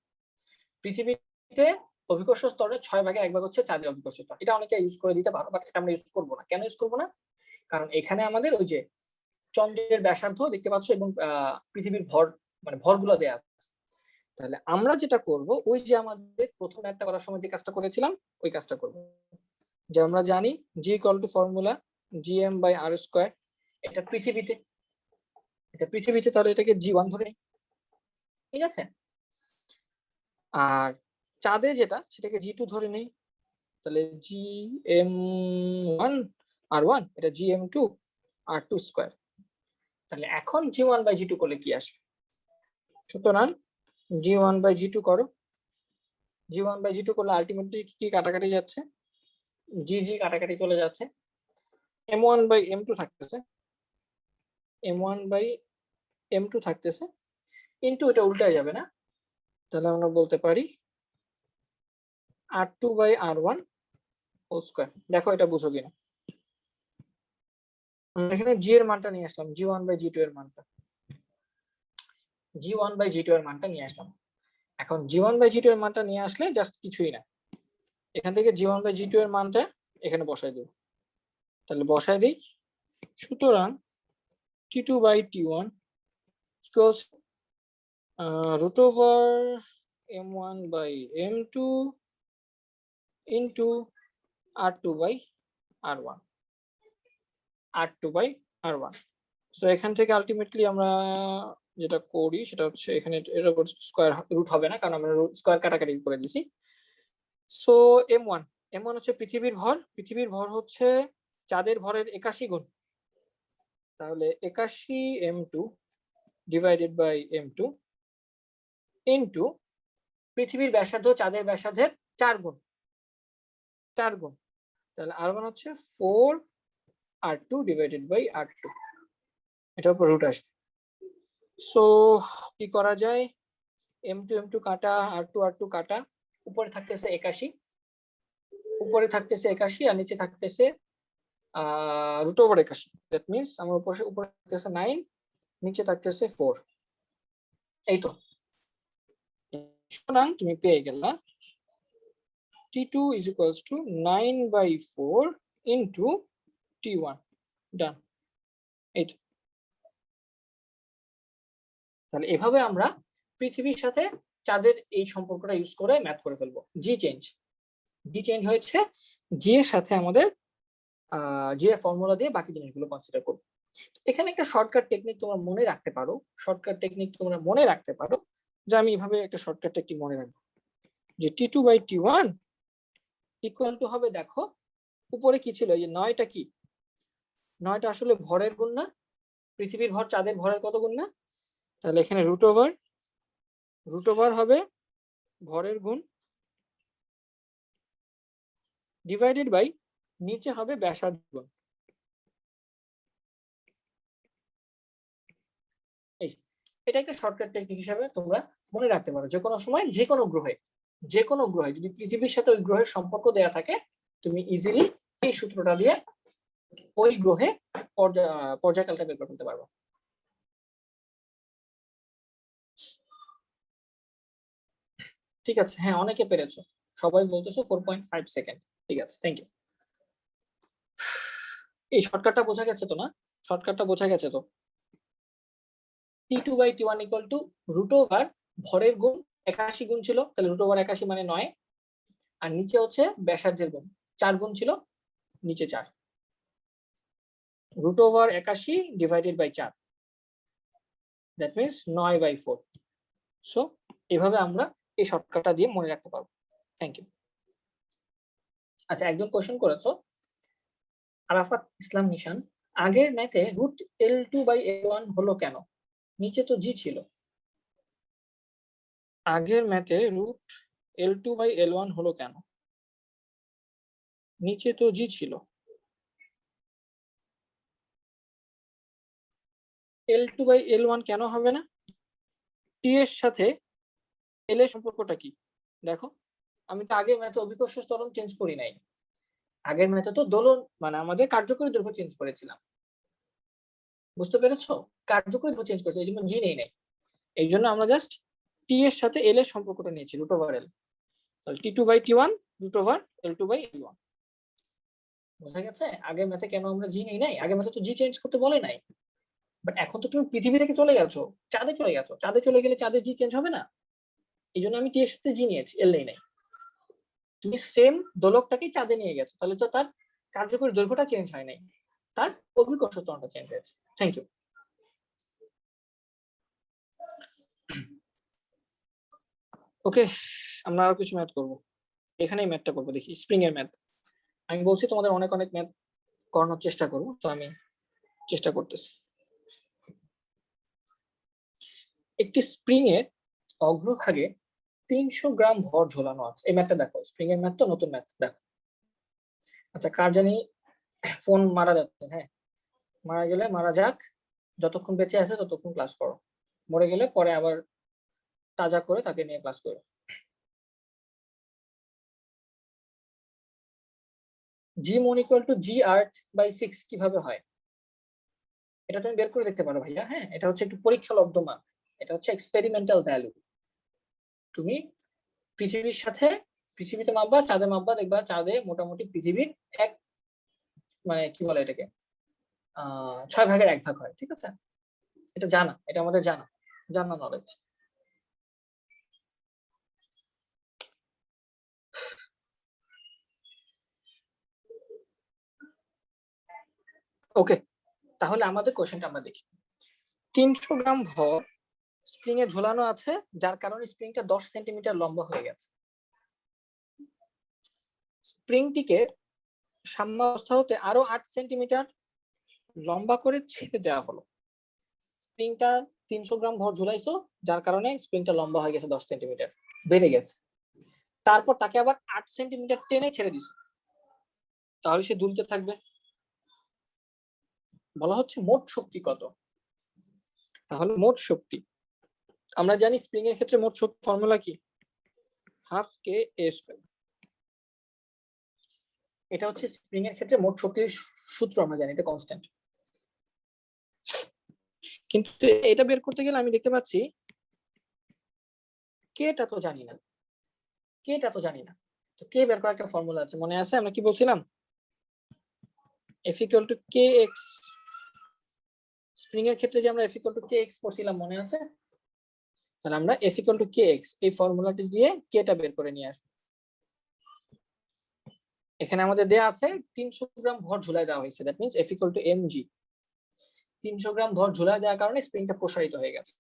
পৃথিবীতে অভিকর্ষ স্তরের 6/1 হচ্ছে চাঁদের অভিকর্ষ স্তর। এটা অনেকে ইউজ করে দিতে পারো, বাট এটা আমরা ইউজ করবো না। কেন ইউজ করবো না? কারণ এখানে আমাদের ওই যে চন্দ্রের ব্যাসার্ধ দেখতে পাচ্ছ এবং পৃথিবীর ভর, মানে ভরগুলো দেয়া আছে। তাহলে আমরা যেটা করব, ওই যে আমাদের প্রথম একটা করার সময় যে কাজটা করেছিলাম ওই কাজটা করব। যে আমরা জানি জি ইকুয়াল টু ফর্মুলা gm/r²। এটা পৃথিবীতে, তাহলে এটাকে জি1 ধরে নিই, ঠিক আছে? আর চাঁদে যেটা সেটাকে জি2 ধরে নেই, তাহলে gm1r1 এটা gm2r2²। তাহলে এখন g1/g2 করলে কি আসবে? সুতরাং g1/g2 করো। g1/g2 করলে আলটিমেটলি কি কাটাকাটি যাচ্ছে, জি কাটাকাটি চলে যাচ্ছে, m1/m2 থাকতেছে, m1/m2 থাকতেছে, ইনটু এটা উল্টায় যাবে না। তাহলে আমরা বলতে পারি r2/r1 হোল স্কয়ার। দেখো এটা বুঝো কিনা। এখানে জি এর মানটা নিয়ে আসলাম, g1/g2 এর মানটা, g1/g2 এর মানটা নিয়ে আসলাম। এখন g1/g2 এর মানটা নিয়ে আসলে জাস্ট কিছুই না, এখান থেকে g1/g2 এর মানটা এখানে বসাই দেব। তাহলে বসাই দিই। সুতরাং T2/T1 equals √m1/m2 into r2/r1। So এখান থেকে আলটিমেটলি আমরা যেটা করি সেটা হচ্ছে এখানে এর উপর স্কয়ার রুট হবে না, কারণ আমরা স্কয়ার কাটাকাটি করে দিছি। সো m1 হচ্ছে পৃথিবীর ভর হচ্ছে চাঁদের ভরের 81 গুণ। তাহলে 81 m2 divided by m2 into পৃথিবীর ব্যাসার্ধ চাঁদের ব্যাসার্ধের 4 গুণ। তাহলে r1 হচ্ছে 4r2 ডিভাইডেড বাই r2, এটার উপর রুট আসবে। সো কি করা যায়, m2 কাটা, r2 কাটা, উপরে থাকতেছে 81, আর নিচে থাকতেছে √81। দ্যাট মিন্স আমার উপরে থাকতেছে 9, নিচে থাকতেছে 4। এই তো, সুতরাং তুমি পেয়ে গেলা T2 is equals to 9/4 into T1। ডান। এই তো, তাহলে এভাবে আমরা পৃথিবীর সাথে চাঁদের এই সম্পর্কটা ইউজ করে ম্যাথ করে ফেলবো। জি চেঞ্জ হয়েছে, জি এর সাথে আমাদের জি এর ফর্মুলা দিয়ে বাকি জিনিসগুলো কনসিডার করব। এখানে একটা শর্টকাট টেকনিক তোমরা মনে রাখতে পারো, যে আমি এভাবে একটা শর্টকাট টেকনিক মনে রাখবো, যে T2/T1 ইকুয়াল টু হবে, দেখো উপরে কি ছিল, এই যে 9টা কি, 9টা আসলে ভরের গুণ না? পৃথিবীর ভর চাঁদের ভরের কত গুণ না? তাহলে এখানে রুট ওভার হবে ভরের গুণ, ডিভাইডেড বাই নিচে হবে ব্যাসার্ধ গুণ। এটা একটা শর্টকাট টেকনিক হিসাবে তোমরা মনে রাখতে পারো। যে কোনো সময় যে কোনো গ্রহে যদি পৃথিবীর সাথে ওই গ্রহের সম্পর্ক দেয়া থাকে, তুমি ইজিলি এই সূত্রটা দিয়ে ওই গ্রহে পর্যায়কালটা বের করতে পারবো। ঠিক আছে, হ্যাঁ অনেকে পেরেছো, সবাই বলতেছো 4.5 সেকেন্ড। ঠিক আছে, থ্যাংক ইউ। এই শর্টকাটটা বোঝা গেছে তো না? শর্টকাটটা বোঝা গেছে তো? T2/T1 equal to root over ভরের গুণ 81 গুণ ছিল, তাহলে রুট ওভার 81 মানে 9, আর নিচে হচ্ছে ব্যাসার্ধের গুণ 4 গুণ ছিল, নিচে 4, root over 81 divided by 4, that means 9/4। So এভাবে আমরা এই শর্টকাটটা দিয়ে মনে রাখতে পারবো। Thank you. আচ্ছা, একজন কোশ্চেন করেছো, আরাফাত ইসলাম নিশান, আগের ম্যাথে রুট L2/L1 হলো কেন? নিচে তো জি ছিল। আগের ম্যাথে রুট L2/L1 হলো কেন? নিচে তো জি ছিল। L2/L1 কেন হবে না? টি এর সাথে এল এর সম্পর্কটা কি দেখো। আমি তো আগের ম্যাথে অভিকর্ষ ত্বরণ চেঞ্জ করি নাই, আগের ম্যাথে তো দোলন মানে আমাদের কার্যকরী দৈর্ঘ্য চেঞ্জ করেছিলাম, বুঝতে পেরেছো? কার্যকরী দৈর্ঘ্য চেঞ্জ করেছি, এই জন্য জি নেই নাই। এই জন্য আমরা জাস্ট টি এর সাথে এল এর সম্পর্কটা নিয়েছি, root over L. T2/T1 root over L2/L1। বোঝা গেছে আগের ম্যাথে কেন আমরা জি নেই নাই? আগের ম্যাথে তো জি চেঞ্জ করতে বলে নাই, বাট এখন তো তুমি পৃথিবী থেকে চলে গেছো, চাঁদে চলে গেছো, চাঁদে চলে গেলে চাঁদে জি চেঞ্জ হবে না, এই জন্য আমি টি এর সাথে জি নিয়েছি, এল নেই নাই। তুমি সেম দোলকটাকে চাঁদে নিয়ে গেছো, তাহলে তো তার কার্যকরী দৈর্ঘ্যটা চেঞ্জ হয় নাই, তার অভিকর্ষ ত্বরণটা চেঞ্জ হয়েছে। Thank you. ওকে, আমরা আরো কিছু ম্যাথ করবো, এখানেই ম্যাথটা করবো, দেখি স্প্রিং এর ম্যাথ। আমি বলছি তোমাদের অনেক অনেক ম্যাথ করানোর চেষ্টা করবো, তো আমি চেষ্টা করতেছি। একটি স্প্রিং এর অগ্রভাগে 300 গ্রাম ভর ঝোলানো আছে। এই ম্যাথটা দেখো, স্প্রিং এর ম্যাথ তো, নতুন ম্যাথ দেখো। আচ্ছা, কার জানি ফোন মারা যাচ্ছে, হ্যাঁ মারা গেলে মারা যাক, যতক্ষণ বেঁচে আছে ততক্ষণ ক্লাস করো, মরে গেলে পরে আবার তাজা করে তাকে নিয়ে ক্লাস করো। G moon equal to g earth by 6 কিভাবে হয়? এটা তুমি বের করে দেখতে পারো ভাইয়া। হ্যাঁ, এটা হচ্ছে একটু পরীক্ষালব্ধ মান, এটা হচ্ছে এক্সপেরিমেন্টাল ভ্যালু। তুমি পৃথিবীর সাথে, পৃথিবীতে মাপবা, চাঁদে মাপবা, দেখবা চাঁদে মোটামুটি পৃথিবীর এক মানে কি বলে এটাকে 6/1 ভাগ হয়, ঠিক আছে? এটা জানা, এটা আমাদের জানা জানা নলেজ। ওকে, তাহলে আমাদের কোশ্চেনটা আমরা দেখি। 300 গ্রাম ভর স্প্রিং এ ঝোলানো আছে, যার কারণে স্প্রিংটা 10 সেন্টিমিটার লম্বা হয়ে গেছে। স্প্রিংটিকে সাম্যাবস্থা হতে আরো 8 সেন্টিমিটার লম্বা করে ছেড়ে দেওয়া হলো। স্প্রিংটা 300 গ্রাম ভর ঝুলাইছো, যার কারণে স্প্রিংটা লম্বা হয়ে গেছে 10 সেন্টিমিটার, বেড়ে গেছে। তারপর তাকে আবার 8 সেন্টিমিটার টেনে ছেড়ে দিছো, তাহলে সে দুলতে থাকবে। বলা হচ্ছে মোট শক্তি কত? তাহলে মোট শক্তি আমরা জানি, স্প্রিং এর ক্ষেত্রে মোট শক্তি ফর্মুলা কি? Half K A square. এটা হচ্ছে স্প্রিং এর ক্ষেত্রে মোট শক্তির সূত্র, আমরা জানি এটা কনস্ট্যান্ট। কিন্তু এটা বের করতে গেলে আমি দেখতে পাচ্ছি কেটা তো জানি না, কেটা তো জানি না। তো কে বের করার একটা ফর্মুলা আছে, মনে আছে আমরা কি বলছিলাম? F equal to kx। Spring এর ক্ষেত্রে যে আমরা F equal to kx পড়ছিলাম, মনে আছে? তাহলে আমরা F equal to kx এই ফর্মুলাটি দিয়ে কেটা বের করে নিয়ে আসবো। এখানে আমাদের দেয়া আছে 300 গ্রাম ভর ঝুলাই দেওয়া হয়েছে, that means F equal to mg। 300 গ্রাম ভর ঝুলাই দেওয়ার কারণে স্প্রিংটা প্রসারিত হয়ে গেছে।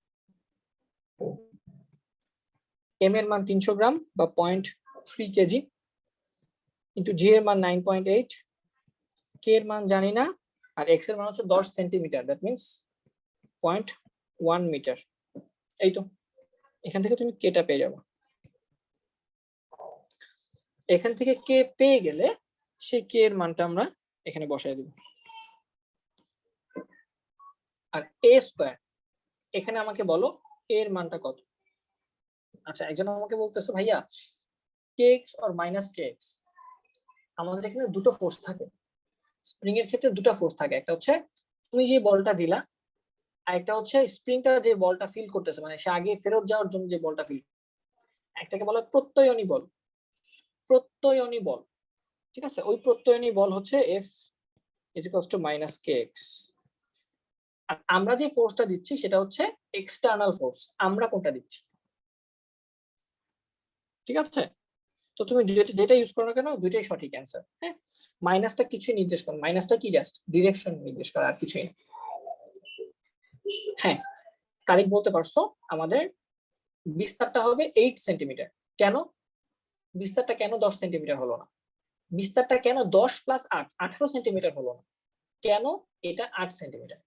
m এর মান 300 গ্রাম বা 0.3 কেজি, ইন্টু জি এর মান 9.8, কে এর মান জানি না, আর এক্স এর মান হচ্ছে 10 সেন্টিমিটার, দ্যাট মিন্স 0.1 মিটার। এই তো, এখান থেকে তুমি কেটা পেয়ে যাবে। এখান থেকে কে পেয়ে গেলে সেই কে এর মানটা আমরা এখানে বসাই দেব। আর এ স্কয়ার, এখানে আমাকে বলো এর মানটা কত? আচ্ছা, একজন আমাকে বলতেছে ভাইয়া kx or মাইনাস kx, আমাদের এখানে দুটো ফোর্স থাকে। স্প্রিং এর ক্ষেত্রে দুটো ফোর্স থাকে, একটা হচ্ছে তুমি যে বলটা দিলা, আর একটা হচ্ছে স্প্রিংটা যে বলটা ফিল করতেছে, মানে সে আগে ফেরত যাওয়ার জন্য যে বলটা ফিল, একটাকে বলা প্রত্যয়নী বল। প্রত্যয়নী বল, ঠিক আছে? ওই প্রত্যয়নী বল হচ্ছে F is equals to minus K X. আর আমরা যে ফোর্সটা দিচ্ছি সেটা হচ্ছে এক্সটার্নাল ফোর্স, আমরা কোনটা দিচ্ছি, ঠিক আছে? তো তুমি যেটা ইউজ করো না কেন দুইটাই সঠিক অ্যান্সার। হ্যাঁ, মাইনাসটা কিছুই নির্দেশ করে, মাইনাসটা কি জাস্ট ডিরেকশন নির্দেশ করে আর কিছুই না। হ্যাঁ, কারেক্ট বলতে পারছো। আমাদের বিস্তারটা হবে 8 সেন্টিমিটার। কেন বিস্তারটা কেন 10 সেন্টিমিটার হলো না? বিস্তারটা কেন 10 প্লাস 8 18 সেন্টিমিটার হলো না? কেন এটা 8 সেন্টিমিটার?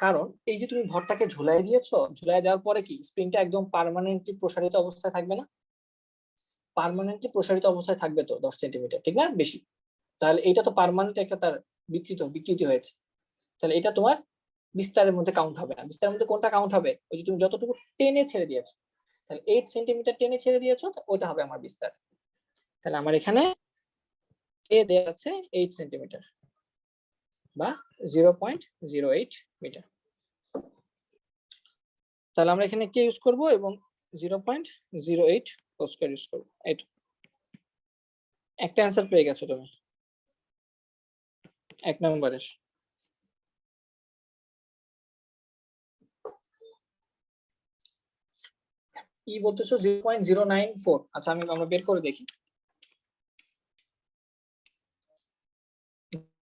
কারণ এই যে তুমি ভরটাকে ঝুলাই দিয়েছো, ঝুলাই দেওয়ার পরে কি স্প্রিংটা একদম পার্মানেন্টলি প্রসারিত অবস্থায় থাকবে না? পার্মানেন্টলি প্রসারিত অবস্থায় থাকবে তো 10 সেন্টিমিটার, ঠিক না? বেশি। তাহলে এটা তো পার্মানেন্ট একটা তার বিকৃতি হয়েছে। তাহলে এটা তোমার বিস্তারের মধ্যে কাউন্ট হবে না। বিস্তারের মধ্যে কোনটা কাউন্ট হবে? ওই যে তুমি যতটুকু টেনে ছেড়ে দিয়েছো, তাহলে 8 সেন্টিমিটার টেনে ছেড়ে দিয়েছো, ওইটা হবে আমার বিস্তার। তাহলে আমার এখানে এ দেয়া আছে 8 সেন্টিমিটার বা 0.08 মিটার। তাহলে আমরা এখানে কে ইউজ করব এবং 0.08 হোল স্কয়ার ইউজ করব। এইটা একটা অ্যানসার পেয়ে গেছো তুমি 1 নম্বরের। ই বলতেছো 0.094। আচ্ছা আমরা বের করে দেখি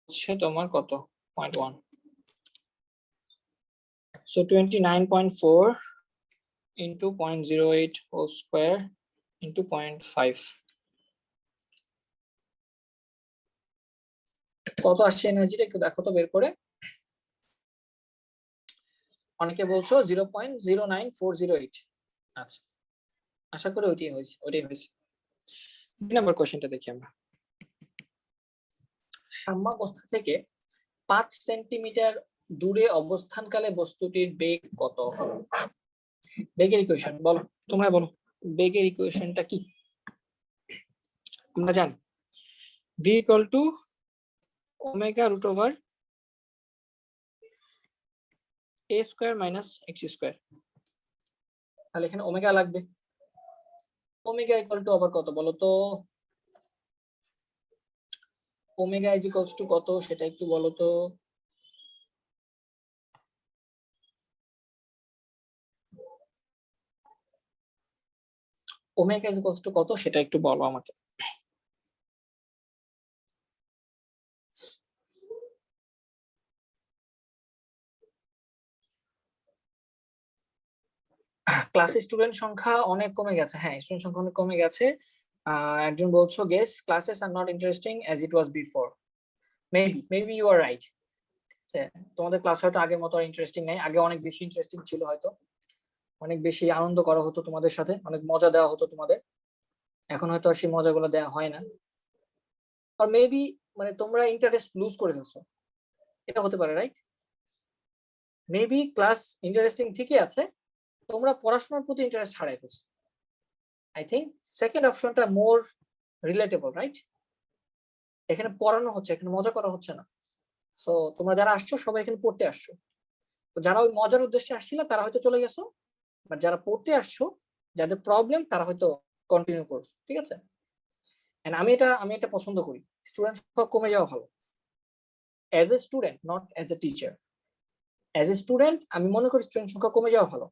হচ্ছে তোমার কত 0.1। So 29.4 into 0.08 whole square into 0.5 কত আসছে এনার্জিটা একটু দেখো তো বের করে। অনেকে বলছো 0.09408। আচ্ছা, আশা করি ওইটাই হয়েছে। 2 নম্বর কোশ্চেনটা দেখি আমরা। সাম্যাবস্থা থেকে 5 সেন্টিমিটার দূরে অবস্থানকালে বস্তুটির বেগ কত হবে? বেগের ইকুয়েশন বলো, তোমরা বলো বেগের ইকুয়েশনটা কি? আমরা জানি v equal to omega root over a square minus x square. তাহলে এখানে ওমেগা লাগবে। ওমেগা ইকুয়াল টু আবার কত বলো তো? ওমেগা ইজ ইকুয়ালস টু কত সেটা একটু বলো তো। ওমেগা ইজ ইকুয়ালস টু কত সেটা একটু বলো আমাকে। ক্লাসে স্টুডেন্ট সংখ্যা অনেক কমে গেছে। হ্যাঁ, স্টুডেন্ট সংখ্যা অনেক কমে গেছে। একজন বলছো guess classes are not interesting as it was before. Maybe you are right. তোমাদের ক্লাস হয়তো আগের মতো ইন্টারেস্টিং নেই, আগে অনেক বেশি ইন্টারেস্টিং ছিল, হয়তো অনেক বেশি আনন্দ করা হতো তোমাদের সাথে, অনেক মজা দেওয়া হতো তোমাদের। এখন হয়তো আর সেই মজাগুলো দেওয়া হয় না। আর মেবি মানে তোমরা ইন্টারেস্ট লুজ করে ফেলছো, এটা হতে পারে, রাইট? মেবি ক্লাস ইন্টারেস্টিং ঠিকই আছে, তোমরা পড়াশোনার প্রতি ইন্টারেস্ট হারাই ফেলছো। আই থিঙ্ক সেকেন্ড অপশনটা মোর রিলেটেবল, রাইট? এখানে পড়ানো হচ্ছে, এখানে মজা করা হচ্ছে না। সো তোমরা যারা আসছো সবাই এখানে পড়তে আসছো। তো যারা ওই মজার উদ্দেশ্যে আসছিল তারা হয়তো চলে গেছো, বাট যারা পড়তে আসছো, যাদের প্রবলেম তারা হয়তো কন্টিনিউ করছো, ঠিক আছে? এন্ড আমি এটা পছন্দ করি, স্টুডেন্ট সংখ্যা কমে যাওয়া ভালো। As a student, not as a teacher. As a student আমি মনে করি স্টুডেন্ট সংখ্যা কমে যাওয়া ভালো,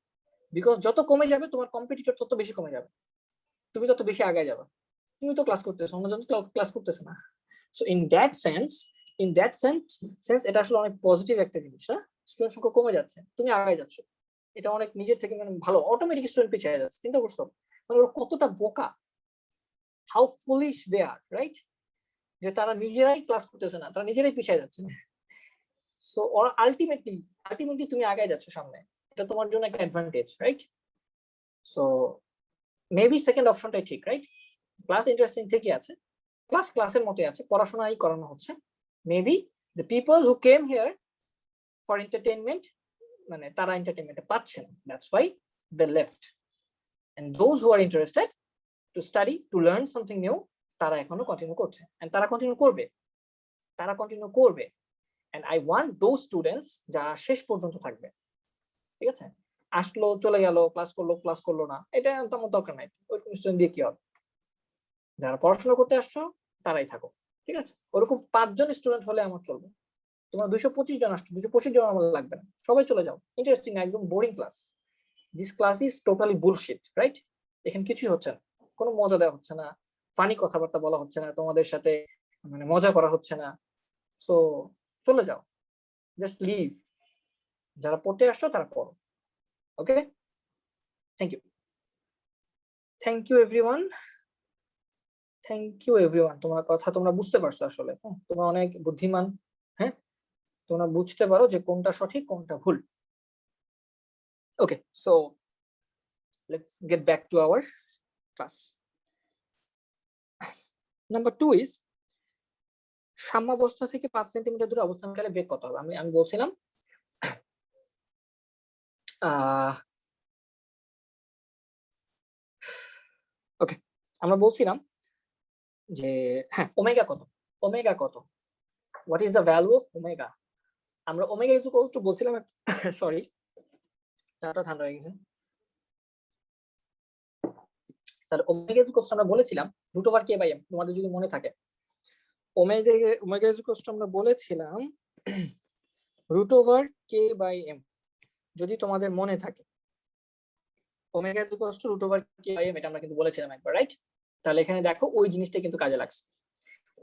বিকজ যত কমে যাবে তোমার কম্পিটিটর তত বেশি কমে যাবে, তুমি তত বেশি আগে যাবে। তুমি তো ক্লাস করতেছো, অন্যজন তো ক্লাস করতেছে না। সো ইন দ্যাট সেন্স এটা আসলে অনেক পজিটিভ একটা জিনিস। হ্যাঁ, স্টুডেন্ট সংখ্যা কমে যাচ্ছে, তুমি আগে যাচ্ছ, এটা অনেক নিজের থেকে মানে ভালো। অটোমেটিক স্টুডেন্ট পিছিয়ে যাচ্ছে, চিন্তা করছো মানে ওরা কতটা বোকা, how foolish they are, right? যে তারা নিজেরাই ক্লাস করতেছে না, তারা নিজেরাই পিছিয়ে যাচ্ছে। সো আলটিমেটলি তুমি আগে যাচ্ছ সামনে, এটা তোমার জন্য একটা advantage, right? So maybe second অপশনটাই ঠিক, রাইট? ক্লাস ইন্টারেস্টিং ঠিকই আছে, ক্লাসের মতোই আছে, পড়াশোনাই করানো হচ্ছে। Maybe the people who came here for entertainment, মানে তারা এন্টারটেইনমেন্ট পাচ্ছে না, that's why they left. And those who are interested to study, to learn something new, তারা এখনো কন্টিনিউ করছে, এন্ড তারা কন্টিনিউ করবে। And I want those students যারা শেষ পর্যন্ত থাকবে, ঠিক আছে? আসলো চলে গেল, ক্লাস করলো না, এটা তেমন দরকার নাই। ওই স্টুডেন্ট দিয়ে কি হবে? যারা পড়াশোনা করতে আসছো তারাই থাকো। ঠিক আছে, ওরকম 5 জন স্টুডেন্ট হলে আমার চলবে। তোমরা 225 জন আসছো, 225 জন আমার লাগবে না, সবাই চলে যাও, ইন্টারেস্টিং একদম boring class, this class is totally bullshit, right? এখানে কিছুই হচ্ছে না, কোনো মজা দেওয়া হচ্ছে না, ফানি কথাবার্তা বলা হচ্ছে না, তোমাদের সাথে মানে মজা করা হচ্ছে না, সো চলে যাও, জাস্ট লিভ। যারা পড়তে আসছো তারা পড়ো। Okay, thank you, thank you everyone, thank you everyone. তোমার কথা তোমরা বুঝতে পারছো আসলে, হ্যাঁ তোমরা অনেক বুদ্ধিমান, হ্যাঁ তোমরা বুঝতে পারো যে কোনটা সঠিক কোনটা ভুল। Okay, so let's get back to our class. Number 2 is সাম্যাবস্থা থেকে 5 সেন্টিমিটার দূরে অবস্থানকালে বেগ কত হবে? আমি বলছিলাম ওকে, আমরা বলছিলাম যে হ্যাঁ ওমেগা কত, ওমেগা কত, what is the value of omega? আমরা ওমেগা ইজ ইকুয়াল টু বলছিলাম, সরি চাটা ঠান্ডা হয়ে গেছে। তাহলে ওমেগা ইজ ইকুয়াল টু আমরা বলেছিলাম root over k by m, তোমাদের যদি মনে থাকে omega omega is equal to আমরা বলেছিলাম root over k by m, যদি তোমাদের মনে থাকে omega is equal to root over k by m, এটা আমরা কিন্তু বলেছিলাম একবার, রাইট? তাহলে এখানে দেখো ওই জিনিসটা কিন্তু কাজে লাগছে,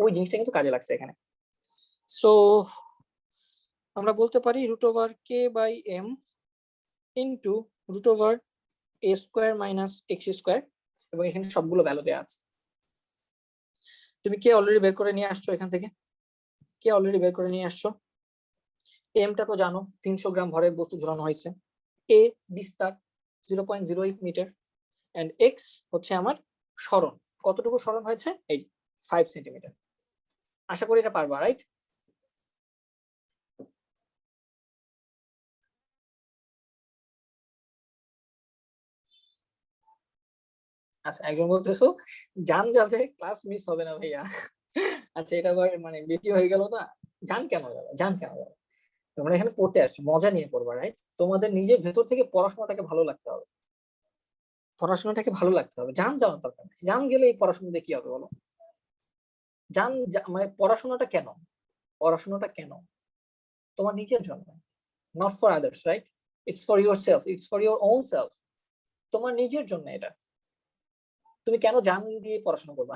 ওই জিনিসটা কিন্তু কাজে লাগছে এখানে। সো আমরা বলতে পারি root over k by m into root over a square minus x square, এবং এখানে সবগুলো ভ্যালু দেওয়া আছে। তুমি কে অলরেডি বের করে নিয়ে আসছো এখান থেকে? কে অলরেডি বের করে নিয়ে আসছো? এমটা তো জানো 300 গ্রাম ভরের বস্তু ঝুলানো হয়েছে, এ বিস্তার 0.08 মিটার, এন্ড এক্স হচ্ছে আমার সরণ, কতটুকু সরণ হয়েছে? এই 5 সেন্টিমিটার। আশা করি এটা পারবা, রাইট? আচ্ছা, একজন বলতেছো জান যাবে ক্লাস মিস হবে না ভাইয়া। আচ্ছা, এটা মানে বেশি হয়ে গেল না? জান কেন যাবে, জান কেন যাবে? তোমরা এখানে পড়তে আসছো, মজা নিয়ে পড়বা, রাইট? তোমাদের নিজের ভেতর থেকে পড়াশোনাটাকে ভালো লাগতে হবে, পড়াশোনাটাকে ভালো লাগতে হবে। জান যাওয়ার দরকার নেই, জান গেলে এই পড়াশোনা দিয়ে কি হবে বলো? জান মানে পড়াশোনাটা কেন, পড়াশোনাটা কেন? তোমার নিজের জন্য, not for others, right? It's for your self, it's for your own self, তোমার নিজের জন্য এটা। তুমি কেন জান দিয়ে পড়াশোনা করবা?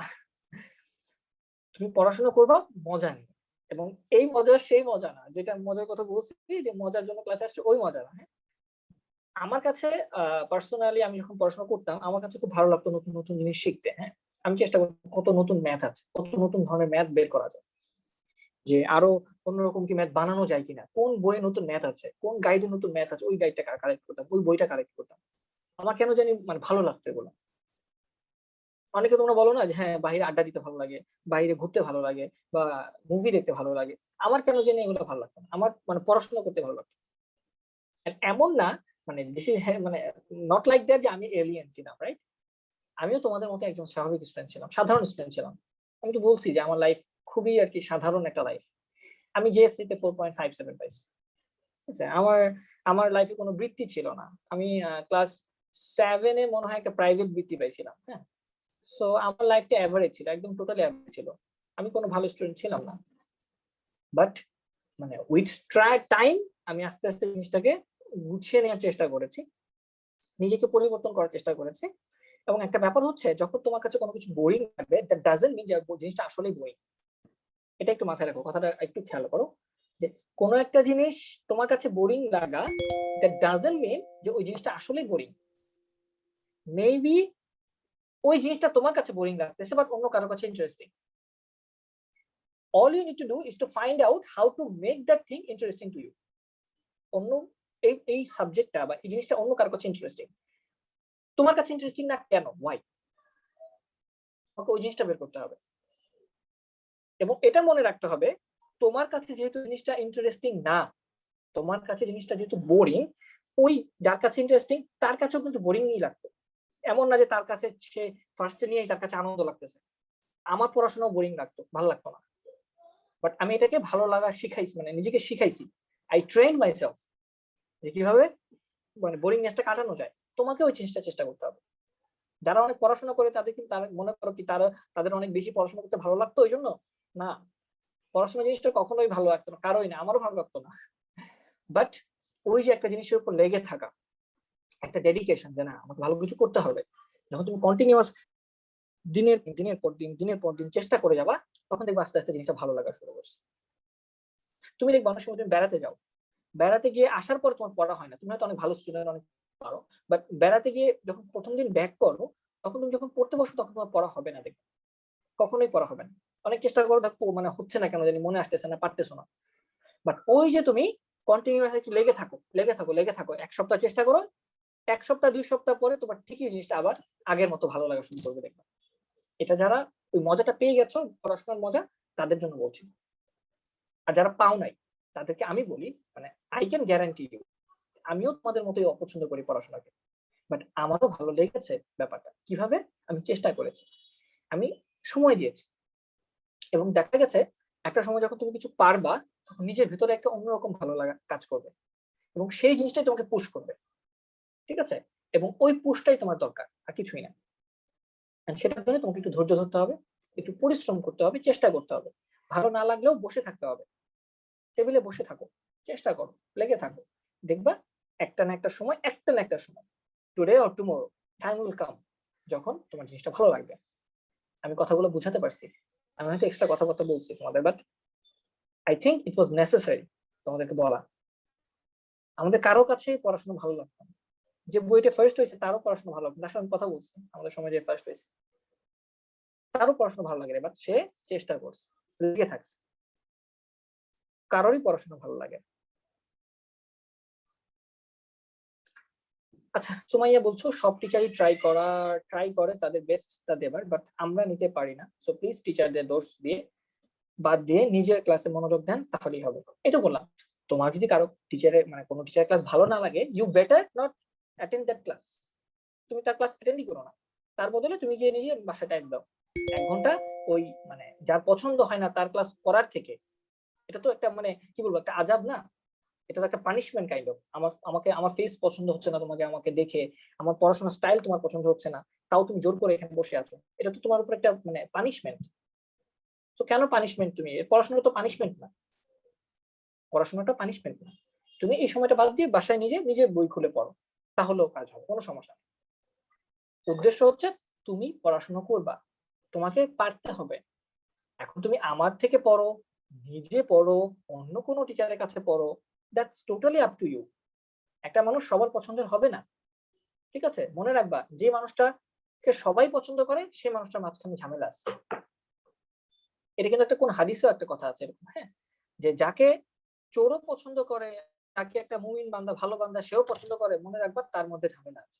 তুমি পড়াশোনা করবা মজা নিয়ে, এবং এই মজা সেই মজা না যেটা মজার কথা বলছি যে মজার জন্য ক্লাসে আসছে, ওই মজা না। হ্যাঁ, আমার কাছে পার্সোনালি আমি যখন পড়াশোনা করতাম আমার কাছে খুব ভালো লাগতো নতুন নতুন জিনিস শিখতে। হ্যাঁ, আমি চেষ্টা করতাম কত নতুন ম্যাথ আছে, কত নতুন ধরনের ম্যাথ বের করা যায়, যে আরো অন্যরকম কি ম্যাথ বানানো যায় কিনা, কোন বইয়ে নতুন ম্যাথ আছে, কোন গাইডে নতুন ম্যাথ আছে, ওই গাইডটা কালেক্ট করতাম, ওই বইটা কালেক্ট করতাম। আমার কেন জানি মানে ভালো লাগতো এগুলো। অনেকে তোমরা বলো না যে হ্যাঁ বাইরে আড্ডা দিতে ভালো লাগে, বাইরে ঘুরতে ভালো লাগে, বা মুভি দেখতে ভালো লাগে, আমার কেন জানি এগুলো ভালো লাগতো না, আমার মানে পড়াশোনা করতে ভালো লাগতো। And এমন না মানে দিস ইজ মানে নট লাইক দ্যাট যে আমি এলিয়েন ছিলাম, রাইট? আমিও তোমাদের মতো একজন স্বাভাবিক স্টুডেন্ট ছিলাম, সাধারণ স্টুডেন্ট ছিলাম। আমি তো বলছি যে আমার লাইফ খুবই আর কি সাধারণ একটা লাইফ। আমি জিএসসি তে 4.57 পাইছি, ঠিক আছে? আমার আমার লাইফে কোনো বৃত্তি ছিল না। আমি ক্লাস 7-এ মনে হয় একটা প্রাইভেট বৃত্তি পাইছিলাম। হ্যাঁ, সো আমার লাইফটা এভারেজ ছিল, একদম টোটালি এভারেজ ছিল। আমি কোনো ভালো স্টুডেন্ট ছিলাম না, বাট মানে উইথ টাইম আমি আস্তে আস্তে জিনিসটাকে গুছিয়ে নেওয়ার চেষ্টা করেছি, নিজেকে পরিবর্তন করার চেষ্টা করেছি। এবং একটা ব্যাপার হচ্ছে যখন তোমার কাছে কোনো কিছু বোরিং লাগবে, দ্যাট ডাজন্ট মিন যে জিনিসটা আসলেই বোরিং। এটা একটু মাথায় রাখো, কথাটা একটু খেয়াল করো, যে কোনো একটা জিনিস তোমার কাছে বোরিং লাগা, দ্যাট ডাজন্ট মিন যে ওই জিনিসটা আসলেই বোরিং। মেবি ওই জিনিসটা তোমার কাছে বোরিং লাগতেছে, বাট অন্য কারোর কাছে interesting. all you need to do is to find out how to make that thing interesting to you. অন্য এই সাবজেক্টটা বা এই জিনিসটা অন্য কারোর কাছে ইন্টারেস্টিং, তোমার কাছে ইন্টারেস্টিং না কেন, ওয়াই? তোমাকে ওই জিনিসটা বের করতে হবে, এবং এটা মনে রাখতে হবে তোমার কাছে যেহেতু জিনিসটা ইন্টারেস্টিং না, তোমার কাছে জিনিসটা যেহেতু বোরিং, ওই যার কাছে ইন্টারেস্টিং তার কাছেও কিন্তু বোরিংই লাগতো। এমন না যে তার কাছে সে ফার্স্টে নিয়েই তার কাছে আনন্দ লাগতেছে। আমার পড়াশোনাও বোরিং লাগতো, ভালো লাগতো না, বাট আমি এটাকে ভালো লাগা শিখাইছি, মানে নিজেকে শিখাইছি। আই ট্রেন মাইসেলফ যে কিভাবে মানে বোরিংনেসটা কাটানো যায়। তোমাকে ওই জিনিসটা চেষ্টা করতে হবে। যারা অনেক পড়াশোনা করে তাদের কিন্তু মনে করো কি তারা তাদের অনেক বেশি পড়াশোনা করতে ভালো লাগতো ওই জন্য না, পড়াশোনা জিনিসটা কখনোই ভালো লাগতো না, কারোই না, আমারও ভালো লাগতো না। বাট ওই যে একটা জিনিসের উপর লেগে থাকা, একটা ডেডিকেশন যে না আমাকে ভালো কিছু করতে হবে, যখন তুমি কন্টিনিউয়াস দিনের পর দিন চেষ্টা করে যাবা, তখন দেখবে আস্তে আস্তে জিনিসটা ভালো লাগা শুরু করছে। তুমি দেখবে অনেক সময় তুমি বেড়াতে যাও, বেড়াতে গিয়ে আসার পর তোমার পড়া হয় না, তুমি হয়তো অনেক ভালো স্টুডেন্ট, অনেক পারো, বাট বেড়াতে গিয়ে যখন প্রথম দিন ব্যাক করো, তখন তুমি যখন পড়তে বসো তখন তোমার পড়া হবে না, দেখবে কখনোই পড়া হবে না। অনেক চেষ্টা করো, দেখো মানে হচ্ছে না কেন জানি, মনে আসতেছে না, পারতেছো না। বাট ওই যে তুমি কন্টিনিউয়াস একটু লেগে থাকো 1 সপ্তাহ চেষ্টা করো, 1 সপ্তাহ 2 সপ্তাহ পরে তোমার ঠিকই জিনিসটা আবার আগের মতো ভালো লাগা শুরু করবে, দেখবে। এটা যারা ওই মজাটা পেয়ে গেছো, পড়াশোনার মজা, তাদের জন্য বলছি। আর যারা পাও নাই, তাদেরকে আমি বলি, মানে আই ক্যান গ্যারান্টি ইউ, আমিও তোমাদের মতোই অপছন্দ করি পড়াশোনাকে, বাট আমারও ভালো লেগেছে ব্যাপারটা। কিভাবে? আমি চেষ্টা করেছি, আমি সময় দিয়েছি, এবং দেখা গেছে একটা সময় যখন তুমি কিছু পারবা, তখন নিজের ভিতরে একটা অন্যরকম ভালো লাগা কাজ করবে, এবং সেই জিনিসটাই তোমাকে পুশ করবে। ঠিক আছে? এবং ওই পুশটাই তোমার দরকার, আর কিছুই না। সেটার জন্য তোমাকে একটু ধৈর্য ধরতে হবে, একটু পরিশ্রম করতে হবে, চেষ্টা করতে হবে। ভালো না লাগলেও বসে থাকতে হবে, টেবিলে বসে থাকো, চেষ্টা করো, লেগে থাকো, দেখবা একটা না একটা সময়, today or tomorrow, time will come, যখন তোমার জিনিসটা ভালো লাগবে। আমি কথাগুলো বুঝাতে পারছি? আমি হয়তো এক্সট্রা কথাবার্তা বলছি তোমাদের, but I think it was necessary তোমাদেরকে বলা। আমাদের কারো কাছে পড়াশোনা ভালো লাগতো না, যে বইটা ফার্স্ট হয়েছে তারও পড়াশোনা ভালো লাগতো না। আসলে আমি কথা বলছি, আমাদের সময় যে ফার্স্ট হয়েছে তারও পড়াশোনা ভালো লাগে, বাট সে চেষ্টা করছে, লেগে থাকছে। কারোরই পড়াশোনা ভালো লাগে। আচ্ছা, সুমাইয়া বলছো সব টিচারই ট্রাই করে তাদের বেস্টটা দেবার, বাট আমরা নিতে পারি না। সো প্লিজ টিচারদের দোষ দিয়ে বাদ দিয়ে নিজের ক্লাসে মনোযোগ দেন, তাহলেই হবে। এটা বললাম, তোমার যদি কারো টিচারের মানে কোনো টিচারের ক্লাস ভালো না লাগে, you better not attend that class. তুমি তার ক্লাস অ্যাটেন্ডই করো না, তার বদলে তুমি গিয়ে নিজে বাসায় টাইম দাও 1 ঘন্টা। ওই মানে যার পছন্দ হয় না তার ক্লাস করার থেকে, এটা তো একটা মানে কি বলবো, একটা আজাব না? এটা তো একটা পানিশমেন্ট কাইন্ড অফ। আমাকে আমার ফেস পছন্দ হচ্ছে না তোমাকে, আমাকে দেখে আমার পড়াশোনার স্টাইল তোমার পছন্দ হচ্ছে না, তাও তুমি জোর করে এখানে বসে আছো, এটা তো তোমার উপর একটা মানে পানিশমেন্ট। তো কেন পানিশমেন্ট? তুমি পড়াশোনা তো পানিশমেন্ট না, পড়াশোনাটা পানিশমেন্ট না। তুমি এই সময়টা বাদ দিয়ে বাসায় নিজে নিজে বই খুলে পড়ো, তাহলেও কাজ হবে, কোনো সমস্যা নেই। উদ্দেশ্য হচ্ছে তুমি পড়াশোনা করবা, তোমাকে পারতে হবে। এখন তুমি আমার থেকে পড়ো, নিজে পড়ো, অন্য কোনো টিচারের কাছে পড়ো, that's totally up to you. একটা মানুষ সবার পছন্দের হবে না, ঠিক আছে? মনে রাখবা, যে মানুষটাকে সবাই পছন্দ করে সেই মানুষটার মাঝখানে ঝামেলা আছে। এটা কিন্তু একটা কোন হাদিসেও একটা কথা আছে এরকম, হ্যাঁ, যে যাকে চোরও পছন্দ করে, তাকে একটা মুমিন বান্দা, ভালো বান্দা সেও পছন্দ করে, মনে রাখবা তার মধ্যে ঝামেলা আছে।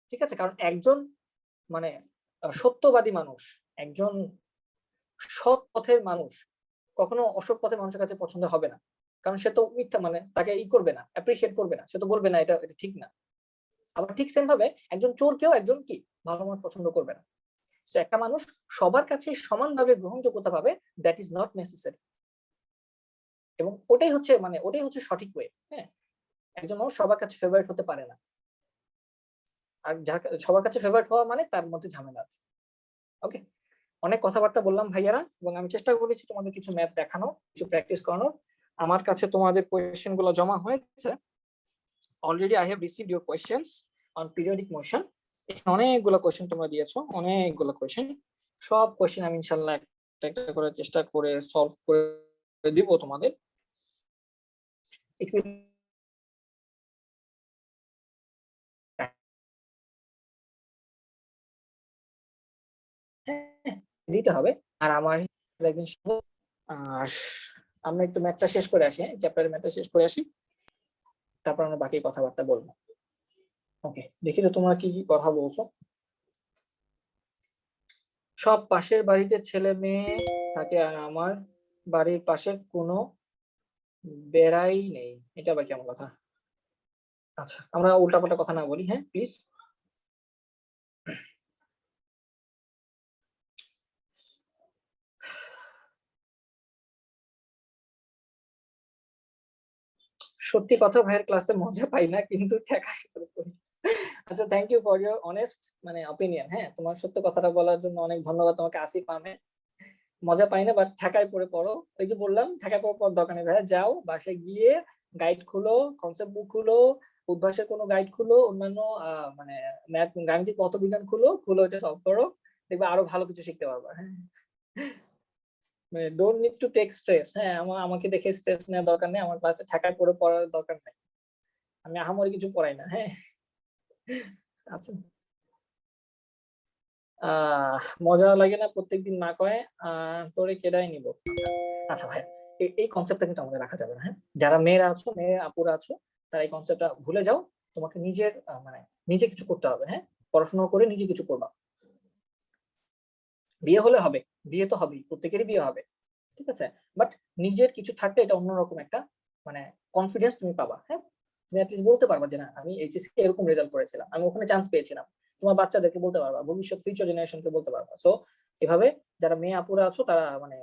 ঠিক আছে? কারণ একজন মানে সত্যবাদী মানুষ, একজন সৎ পথের মানুষ কখনো অসৎ পথের মানুষের কাছে পছন্দ হবে না। কারণ সে তো মিথ্যা, মানে তাকে করবে না, অ্যাপ্রিসিয়েট করবে না, সে তো বলবে না এটা ঠিক না। আবার ঠিক সেম ভাবে একজন চোরকেও একজন কি ভালো মানুষ পছন্দ করবে না। তো একটা মানুষ সবার কাছে সমানভাবে গ্রহণযোগ্যতা পাবে, দ্যাট ইজ নট নেসেসারি। এবং ওটাই হচ্ছে সঠিক ওয়ে। হ্যাঁ, একজন মানুষ সবার কাছে ফেভারিট হতে পারে না, আর যার সবার কাছে ফেভারিট হওয়া মানে তার মধ্যে ঝামেলা আছে। ওকে, অনেক কথাবার্তা বললাম ভাইয়ারা, এবং আমি চেষ্টা করেছি তোমাদের কিছু ম্যাথ দেখানো, কিছু প্র্যাকটিস করানোর। আমার কাছে তোমাদের কোয়েশ্চেন গুলো জমা হয়েছে already. I have received your questions on periodic motion. এখানে অনেকগুলো কোয়েশ্চেন তোমরা দিয়েছো, অনেকগুলো কোয়েশ্চেন। সব কোয়েশ্চেন আমি ইনশাল্লাহ একটা একটা করে চেষ্টা করে সলভ করে দিব তোমাদের। ইট উইল দিতে হবে। আর আমার একদিন আর আমরা একটু ম্যাথটা শেষ করে আসি, চ্যাপ্টারের ম্যাথটা শেষ করে আসি, তারপর আমরা বাকি কথাবার্তা বলবো। ওকে, দেখি তো তোমরা কি কি কথা বলছো। সব পাশের বাড়িতে ছেলে মেয়ে থাকে, আর আমার বাড়ির পাশে কোনো বেড়াই নেই, এটা আবার কেমন কথা? আচ্ছা, আমরা উল্টাপাল্টা কথা না বলি, হ্যাঁ প্লিজ। সত্যি কথা, ভাইয়ের ক্লাসে মজা পাই না, কিন্তু ঠেকাই করে পড়ি। আচ্ছা, thank you for your honest মানে অপিনিয়ন। হ্যাঁ, তোমার সত্য কথাটা বলার জন্য অনেক ধন্যবাদ তোমাকে, আসিফ আহমেদ। মজা পাই না, বাট ঠেকায় পড়ে পড়ো। ওই যে বললাম ঠেকায় পড়ে দরকার নেই ভাইয়া, যাও বাসায় গিয়ে গাইড খুলো, কনসেপ্ট বুক খুলো, উদ্ভাসের কোনো গাইড খুলো, অন্যান্য মানে ম্যাথ গাণিতিক পদার্থবিজ্ঞান খুলো, এটা সলভ করো, দেখবে আরো ভালো কিছু শিখতে পারবা। হ্যাঁ, মানে don't need to take stress. হ্যাঁ, আমাকে দেখে স্ট্রেস নেওয়ার দরকার নেই, আমার ক্লাসে ঠেকায় পড়ে পড়ার দরকার নেই, আমি আহামরি কিছু পড়াই না। হ্যাঁ, আচ্ছা, মজা লাগে না প্রত্যেকদিন না কয় তোরে কেডাই নিব। আচ্ছা ভাই, এই কনসেপ্টটা কিন্তু আমাদের রাখা যাবে না। হ্যাঁ, যারা মেয়েরা আছো, মেয়ে আপুরা আছো, তারা এই কনসেপ্টটা ভুলে যাও। তোমাকে নিজের মানে নিজে কিছু করতে হবে। হ্যাঁ, পড়াশোনা করে নিজে কিছু করবা। বিয়ে হলে হবে, বিয়ে তো হবেই, প্রত্যেকেরই বিয়ে হবে, ঠিক আছে, বাট নিজের কিছু থাকলে এটা অন্যরকম একটা মানে কনফিডেন্স তুমি পাবা। হ্যাঁ, তুমি অ্যাটলিস্ট বলতে পারবা যে না, আমি এইচএসসি এরকম রেজাল্ট করেছিলাম, আমি ওখানে চান্স পেয়েছিলাম। তোমার বাচ্চাদেরকে বলতে পারবা, ভবিষ্যৎ ফিউচার জেনারেশনকে বলতে পারবা। সো এভাবে যারা মেয়ে আপুরা আছো, তারা মানে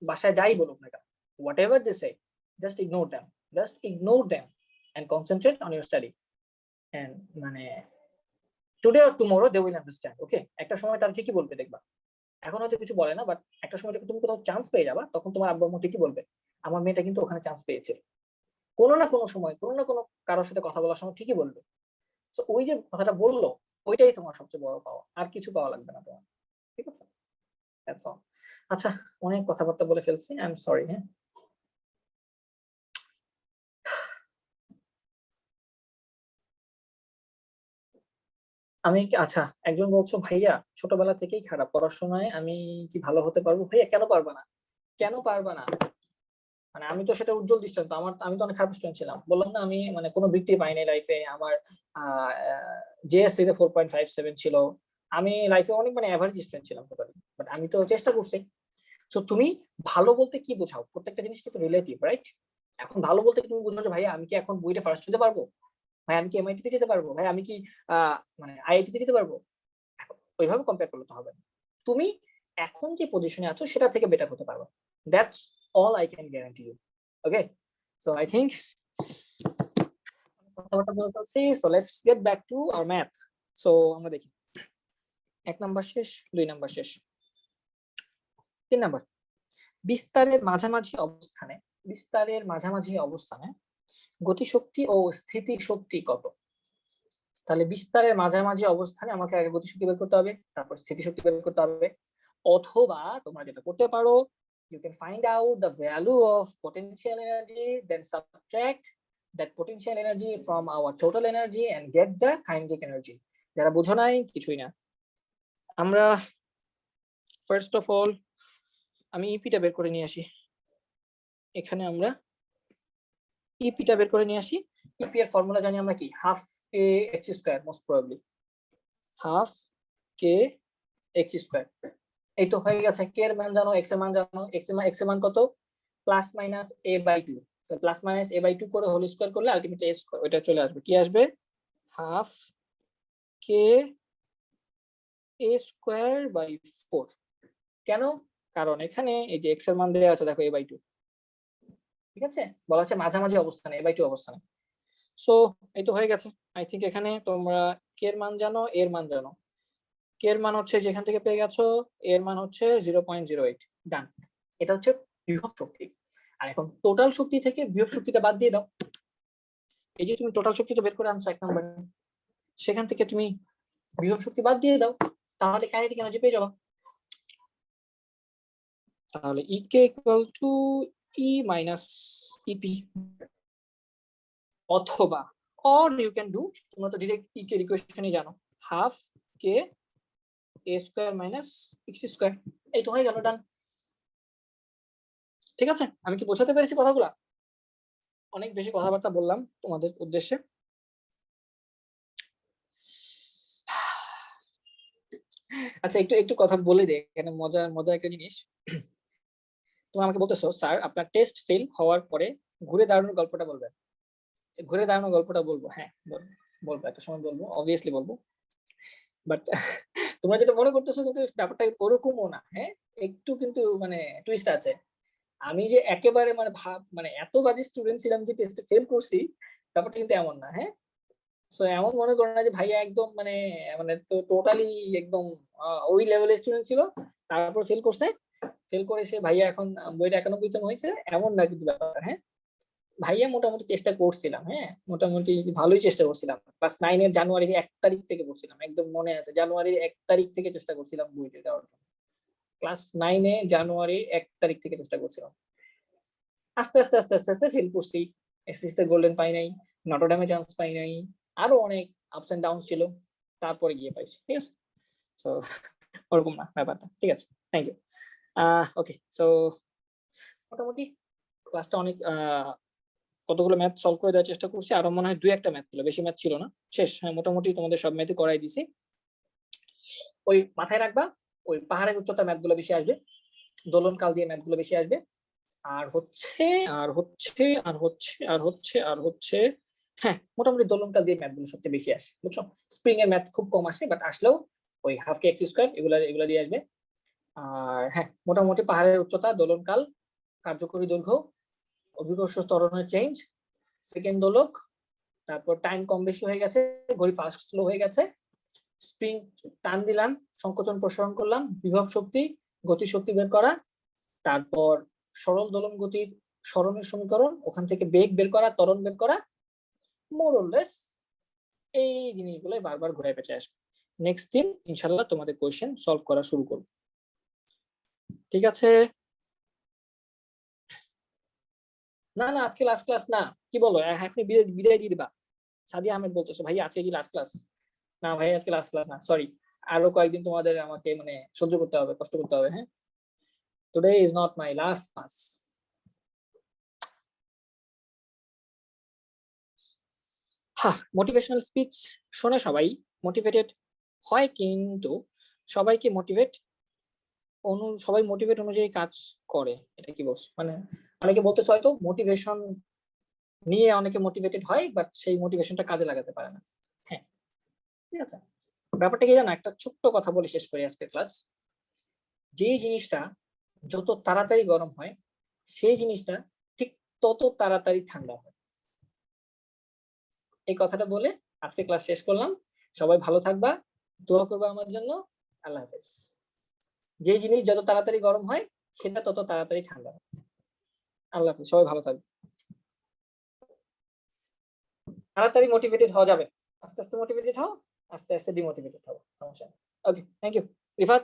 বাসায় যাই বলুক না কেন, whatever they say, just ignore them, just ignore them and concentrate on your study. And মানে today or tomorrow they will understand. Okay, একটা সময় তারা ঠিকই বলবে, দেখবা। এখন হয়তো কিছু বলে না, বাট একটা সময় যখন তুমি কোথাও চান্স পেয়ে যাবা, তখন তোমার আব্বু আম্মু ঠিকই বলবে আমার মেয়েটা কিন্তু ওখানে চান্স পেয়েছে। কোনো না কোনো সময়, কোনো না কোনো কারোর সাথে কথা বলার সময় ঠিকই বলবে। তো ওই যে কথাটা বললো, ওইটাই তোমার সবচেয়ে বড় পাওয়া, আর কিছু পাওয়া লাগবে না তোমার। ঠিক আছে, দ্যাটস অল। আচ্ছা, অনেক কথাবার্তা বলে ফেলছি, আই এম সরি। হ্যাঁ, আমি আচ্ছা, একজন বলছো ভাইয়া ছোটবেলা থেকেই খারাপ পড়াশোনায়, আমি কি ভালো হতে পারবো? ভাইয়া কেন পারবা না, কেন পারবা না? মানে আমি তো সেটা উজ্জ্বল দৃষ্টান্ত। আমি তো অনেক খারাপ স্টুডেন্ট ছিলাম, বললাম না, আমি মানে কোনো বৃত্তি পাইনি লাইফে। আমার জেএসসি তে 4.57 ছিল। আমি লাইফে অনেক মানে অ্যাভারেজ স্টুডেন্ট ছিলাম টোটালি, বাট আমি তো চেষ্টা করছি। সো তুমি ভালো বলতে কি বোঝাও? প্রত্যেকটা জিনিস কিন্তু রিলেটিভ, রাইট? এখন ভালো বলতে তুমি বুঝো যে ভাইয়া আমি কি এখন বইটা ফার্স্ট হতে পারবো, ভাই আমি কি এমআইটি তে যেতে পারবো, ভাই আমি কি মানে আইআইটি তে যেতে পারবো। ওইভাবে কম্পেয়ার করলে তো হবে না। তুমি এখন যে পজিশনে আছো সেটা থেকে বেটার হতে পারবে। That's all I can guarantee you. Okay, so I think কথাবার্তা বলে ফেলছি। So let's get back to our math. সো আমরা দেখি, 1 নাম্বার শেষ, 2 নাম্বার শেষ, 3 নাম্বার। বিস্তারের মাঝামাঝি অবস্থানে, বিস্তারের মাঝামাঝি অবস্থানে গতিশক্তি ও স্থিতিশক্তি কত? তাহলে বিস্তারের মাঝামাঝি অবস্থানে আমাকে আগে গতিশক্তি বের করতে হবে, তারপর স্থিতিশক্তি বের করতে হবে। অথবা তোমরা যেটা করতে পারো, you can find out the value of potential energy, then subtract that potential energy from our total energy and get the kinetic energy. যারা বুঝো নাই, কিছুই না। আমরা ফার্স্ট অফ অল আমি ইপিটা বের করে নিয়ে আসি। এখানে আমরা ইপিটা বের করে নিয়ে আসি। ইপি এর ফর্মুলা জানি আমরা কি, half K X square, most probably half K X square. এই তো হয়ে গেছে। কে এর মান জানো, এক্স এর মান জানো, এক্স এর মান কত, plus minus A by two. তো plus minus A by two করে হোল স্কয়ার করলে আলটিমেটলি এ স্কয়ার, ওইটা চলে আসবে। কি আসবে, half K A square by 4। কেন? কারণ এখানে এই যে এক্স এর মান দেওয়া আছে, দেখো এ বাই টু। ঠিক আছে, বলা হচ্ছে মাঝামাঝি অবস্থানে, এ বাই টু অবস্থানে। সো এই তো হয়ে গেছে। আই থিঙ্ক এখানে তোমরা কে এর মান জানো, এর মান জানো। কে এর মান হচ্ছে যেখান থেকে পেয়ে গেছো, এর মান হচ্ছে 0.08। ডান, এটা হচ্ছে বিভব শক্তি। আর এখন টোটাল শক্তি থেকে বিভব শক্তিটা বাদ দিয়ে দাও। এই যে তুমি টোটাল শক্তিটা বের করে আনছো 1 নম্বরে, সেখান থেকে তুমি বিভব শক্তি বাদ দিয়ে দাও, তাহলে কাইনেটিক এনার্জি পেয়ে যাবো। তাহলে KE equal to E minus EP. অথবা অর ইউ ক্যান ডু, তোমরা তো ডিরেক্ট ই কে ইকুয়েশনই জানো, half K A square minus X square. এই তো হয়ে গেল, ডান। ঠিক আছে, আমি কি বোঝাতে পেরেছি কথাগুলা? অনেক বেশি কথাবার্তা বললাম তোমাদের উদ্দেশ্যে। আচ্ছা, একটু একটু কথা বলে দে, এখানে মজা মজা একটা জিনিস। তুমি আমাকে বলতেছো স্যার আপনার টেস্ট ফেল হওয়ার পরে ঘুরে দাঁড়ানোর গল্পটা বলবেন। ঘুরে দাঁড়ানোর গল্পটা বলবো, হ্যাঁ বলবো, একটা সময় বলবো, অবভিয়াসলি বলবো। বাট তোমরা যেটা মনে করতেছো কিন্তু ব্যাপারটা ওরকমও না। হ্যাঁ, একটু কিন্তু মানে টুইস্ট আছে। আমি যে একেবারে মানে মানে এত বাজে স্টুডেন্ট ছিলাম যে টেস্টে ফেল করছি, ব্যাপারটা কিন্তু এমন না। হ্যাঁ, সো এমন মনে করো না যে ভাইয়া একদম মানে মানে তো টোটালি একদম ওই লেভেলের স্টুডেন্ট ছিল, তারপর ফেল করছে। ফেল করে সে ভাইয়া এখন বইটা 91তম হয়েছে এমন না কিন্তু ব্যাপার। হ্যাঁ, ভাইয়া মোটামুটি চেষ্টা করছিলাম, হ্যাঁ মোটামুটি ভালোই চেষ্টা করছিলাম। ক্লাস 9 এর জানুয়ারির 1 তারিখ থেকে পড়ছিলাম, একদম মনে আছে, জানুয়ারির 1 তারিখ থেকে চেষ্টা করছিলাম বইটা দেওয়ার জন্য। ক্লাস 9 এ জানুয়ারির 1 তারিখ থেকে চেষ্টা করছিলাম। আস্তে আস্তে আস্তে আস্তে আস্তে ফেল করছি। এসএসসি গোল্ডেন পাই নাই, নটরডেমে চান্স পাই নাই, আরো অনেক আপস এন্ড ডাউন ছিল, তারপরে গিয়ে পাইছি। ঠিক আছে, সো ওরকম না ব্যাপারটা। ঠিক আছে, থ্যাংক ইউ। ওকে, সো মোটামুটি ক্লাসটা অনেক কতগুলো ম্যাথ সলভ করে দেওয়ার চেষ্টা করছি, আরো মনে হয় 2-1টা ম্যাথ ছিল, বেশি ম্যাথ ছিল না। শেষ, হ্যাঁ মোটামুটি তোমাদের সব ম্যাথই করাই দিছি। ওই মাথায় রাখবা, ওই পাহাড়ের উচ্চতা ম্যাথগুলো বেশি আসবে, দোলনকাল দিয়ে ম্যাথগুলো বেশি আসবে, আর হচ্ছে আর হচ্ছে আর হচ্ছে আর হচ্ছে আর হচ্ছে হ্যাঁ মোটামুটি দোলনকাল দিয়ে ম্যাথগুলো সবচেয়ে বেশি আসে, বুঝছো? স্প্রিং এর ম্যাথ খুব কম আসে, বাট আসলেও ওই হাফ কে এক্স স্কয়ার এগুলা দিয়ে আসবে। আর হ্যাঁ মোটামুটি পাহাড়ের উচ্চতা, দোলনকাল, কার্যকরী দৈর্ঘ্য, অভিকর্ষ ত্বরণের চেঞ্জ, সেকেন্ড দোলক, তারপর টাইম কম বেশি হয়ে গেছে, ঘড়ি ফাস্ট স্লো হয়ে গেছে, স্প্রিং টান দিলাম, সংকোচন প্রসারণ করলাম, বিভব শক্তি, গতি শক্তি বের করা, তারপর সরল দোলন গতির সরণের সমীকরণ, ওখান থেকে বেগ বের করা, ত্বরণ বের করা, মোর অর লেস এই জিনিসগুলো বারবার ঘুরে পেঁচে আসবে। নেক্সট দিন ইনশাল্লাহ তোমাদের কোয়েশ্চেন সলভ করা শুরু করব। ঠিক আছে? না না, আজকে লাস্ট ক্লাস না। কি বলো, এখনই বিদায় দিয়ে দিবা? সাদিয়া আহমেদ বলতেছো ভাই আজকে কি লাস্ট ক্লাস? না ভাই আজকে লাস্ট ক্লাস না, সরি। আরো কয়েকদিন তোমাদের আমাকে মানে সহ্য করতে হবে, কষ্ট করতে হবে। হ্যাঁ, today is not my last class. হ্যাঁ, মোটিভেশনাল স্পিচ শোনে সবাই, মোটিভেটেড হয়, কিন্তু সবাইকে মোটিভেট সবাই মোটিভেট অনুযায়ী কাজ করে, এটা কি বলছো? মানে অনেকে বলতেছে হয়তো মোটিভেশন নিয়ে অনেকে মোটিভেটেড হয়, বাট সেই মোটিভেশনটা কাজে লাগাতে পারে না। হ্যাঁ, ঠিক আছে। ব্যাপারটা কি জানো, একটা ছোট্ট কথা বলে শেষ করি আজকের ক্লাস। যে জিনিসটা যত তাড়াতাড়ি গরম হয়, সেই জিনিসটা ঠিক তত তাড়াতাড়ি ঠান্ডা হয়। এই কথাটা বলে আজকে ক্লাস শেষ করলাম। সবাই ভালো থাকবা, দোয়া করবা আমার জন্য। আল্লাহ হাফেজ। যে জিনিস যত তাড়াতাড়ি গরম হয়, সেটা তত তাড়াতাড়ি ঠান্ডা হয়। আল্লাহ হাফেজ, সবাই ভালো থাকবে। তাড়াতাড়ি মোটিভেটেড হওয়া যাবে, আস্তে আস্তে মোটিভেটেড হও, আস্তে আস্তে ডিমোটিভেটেড হও, সমস্যা নেই। ওকে, থ্যাংক ইউ রিফাত।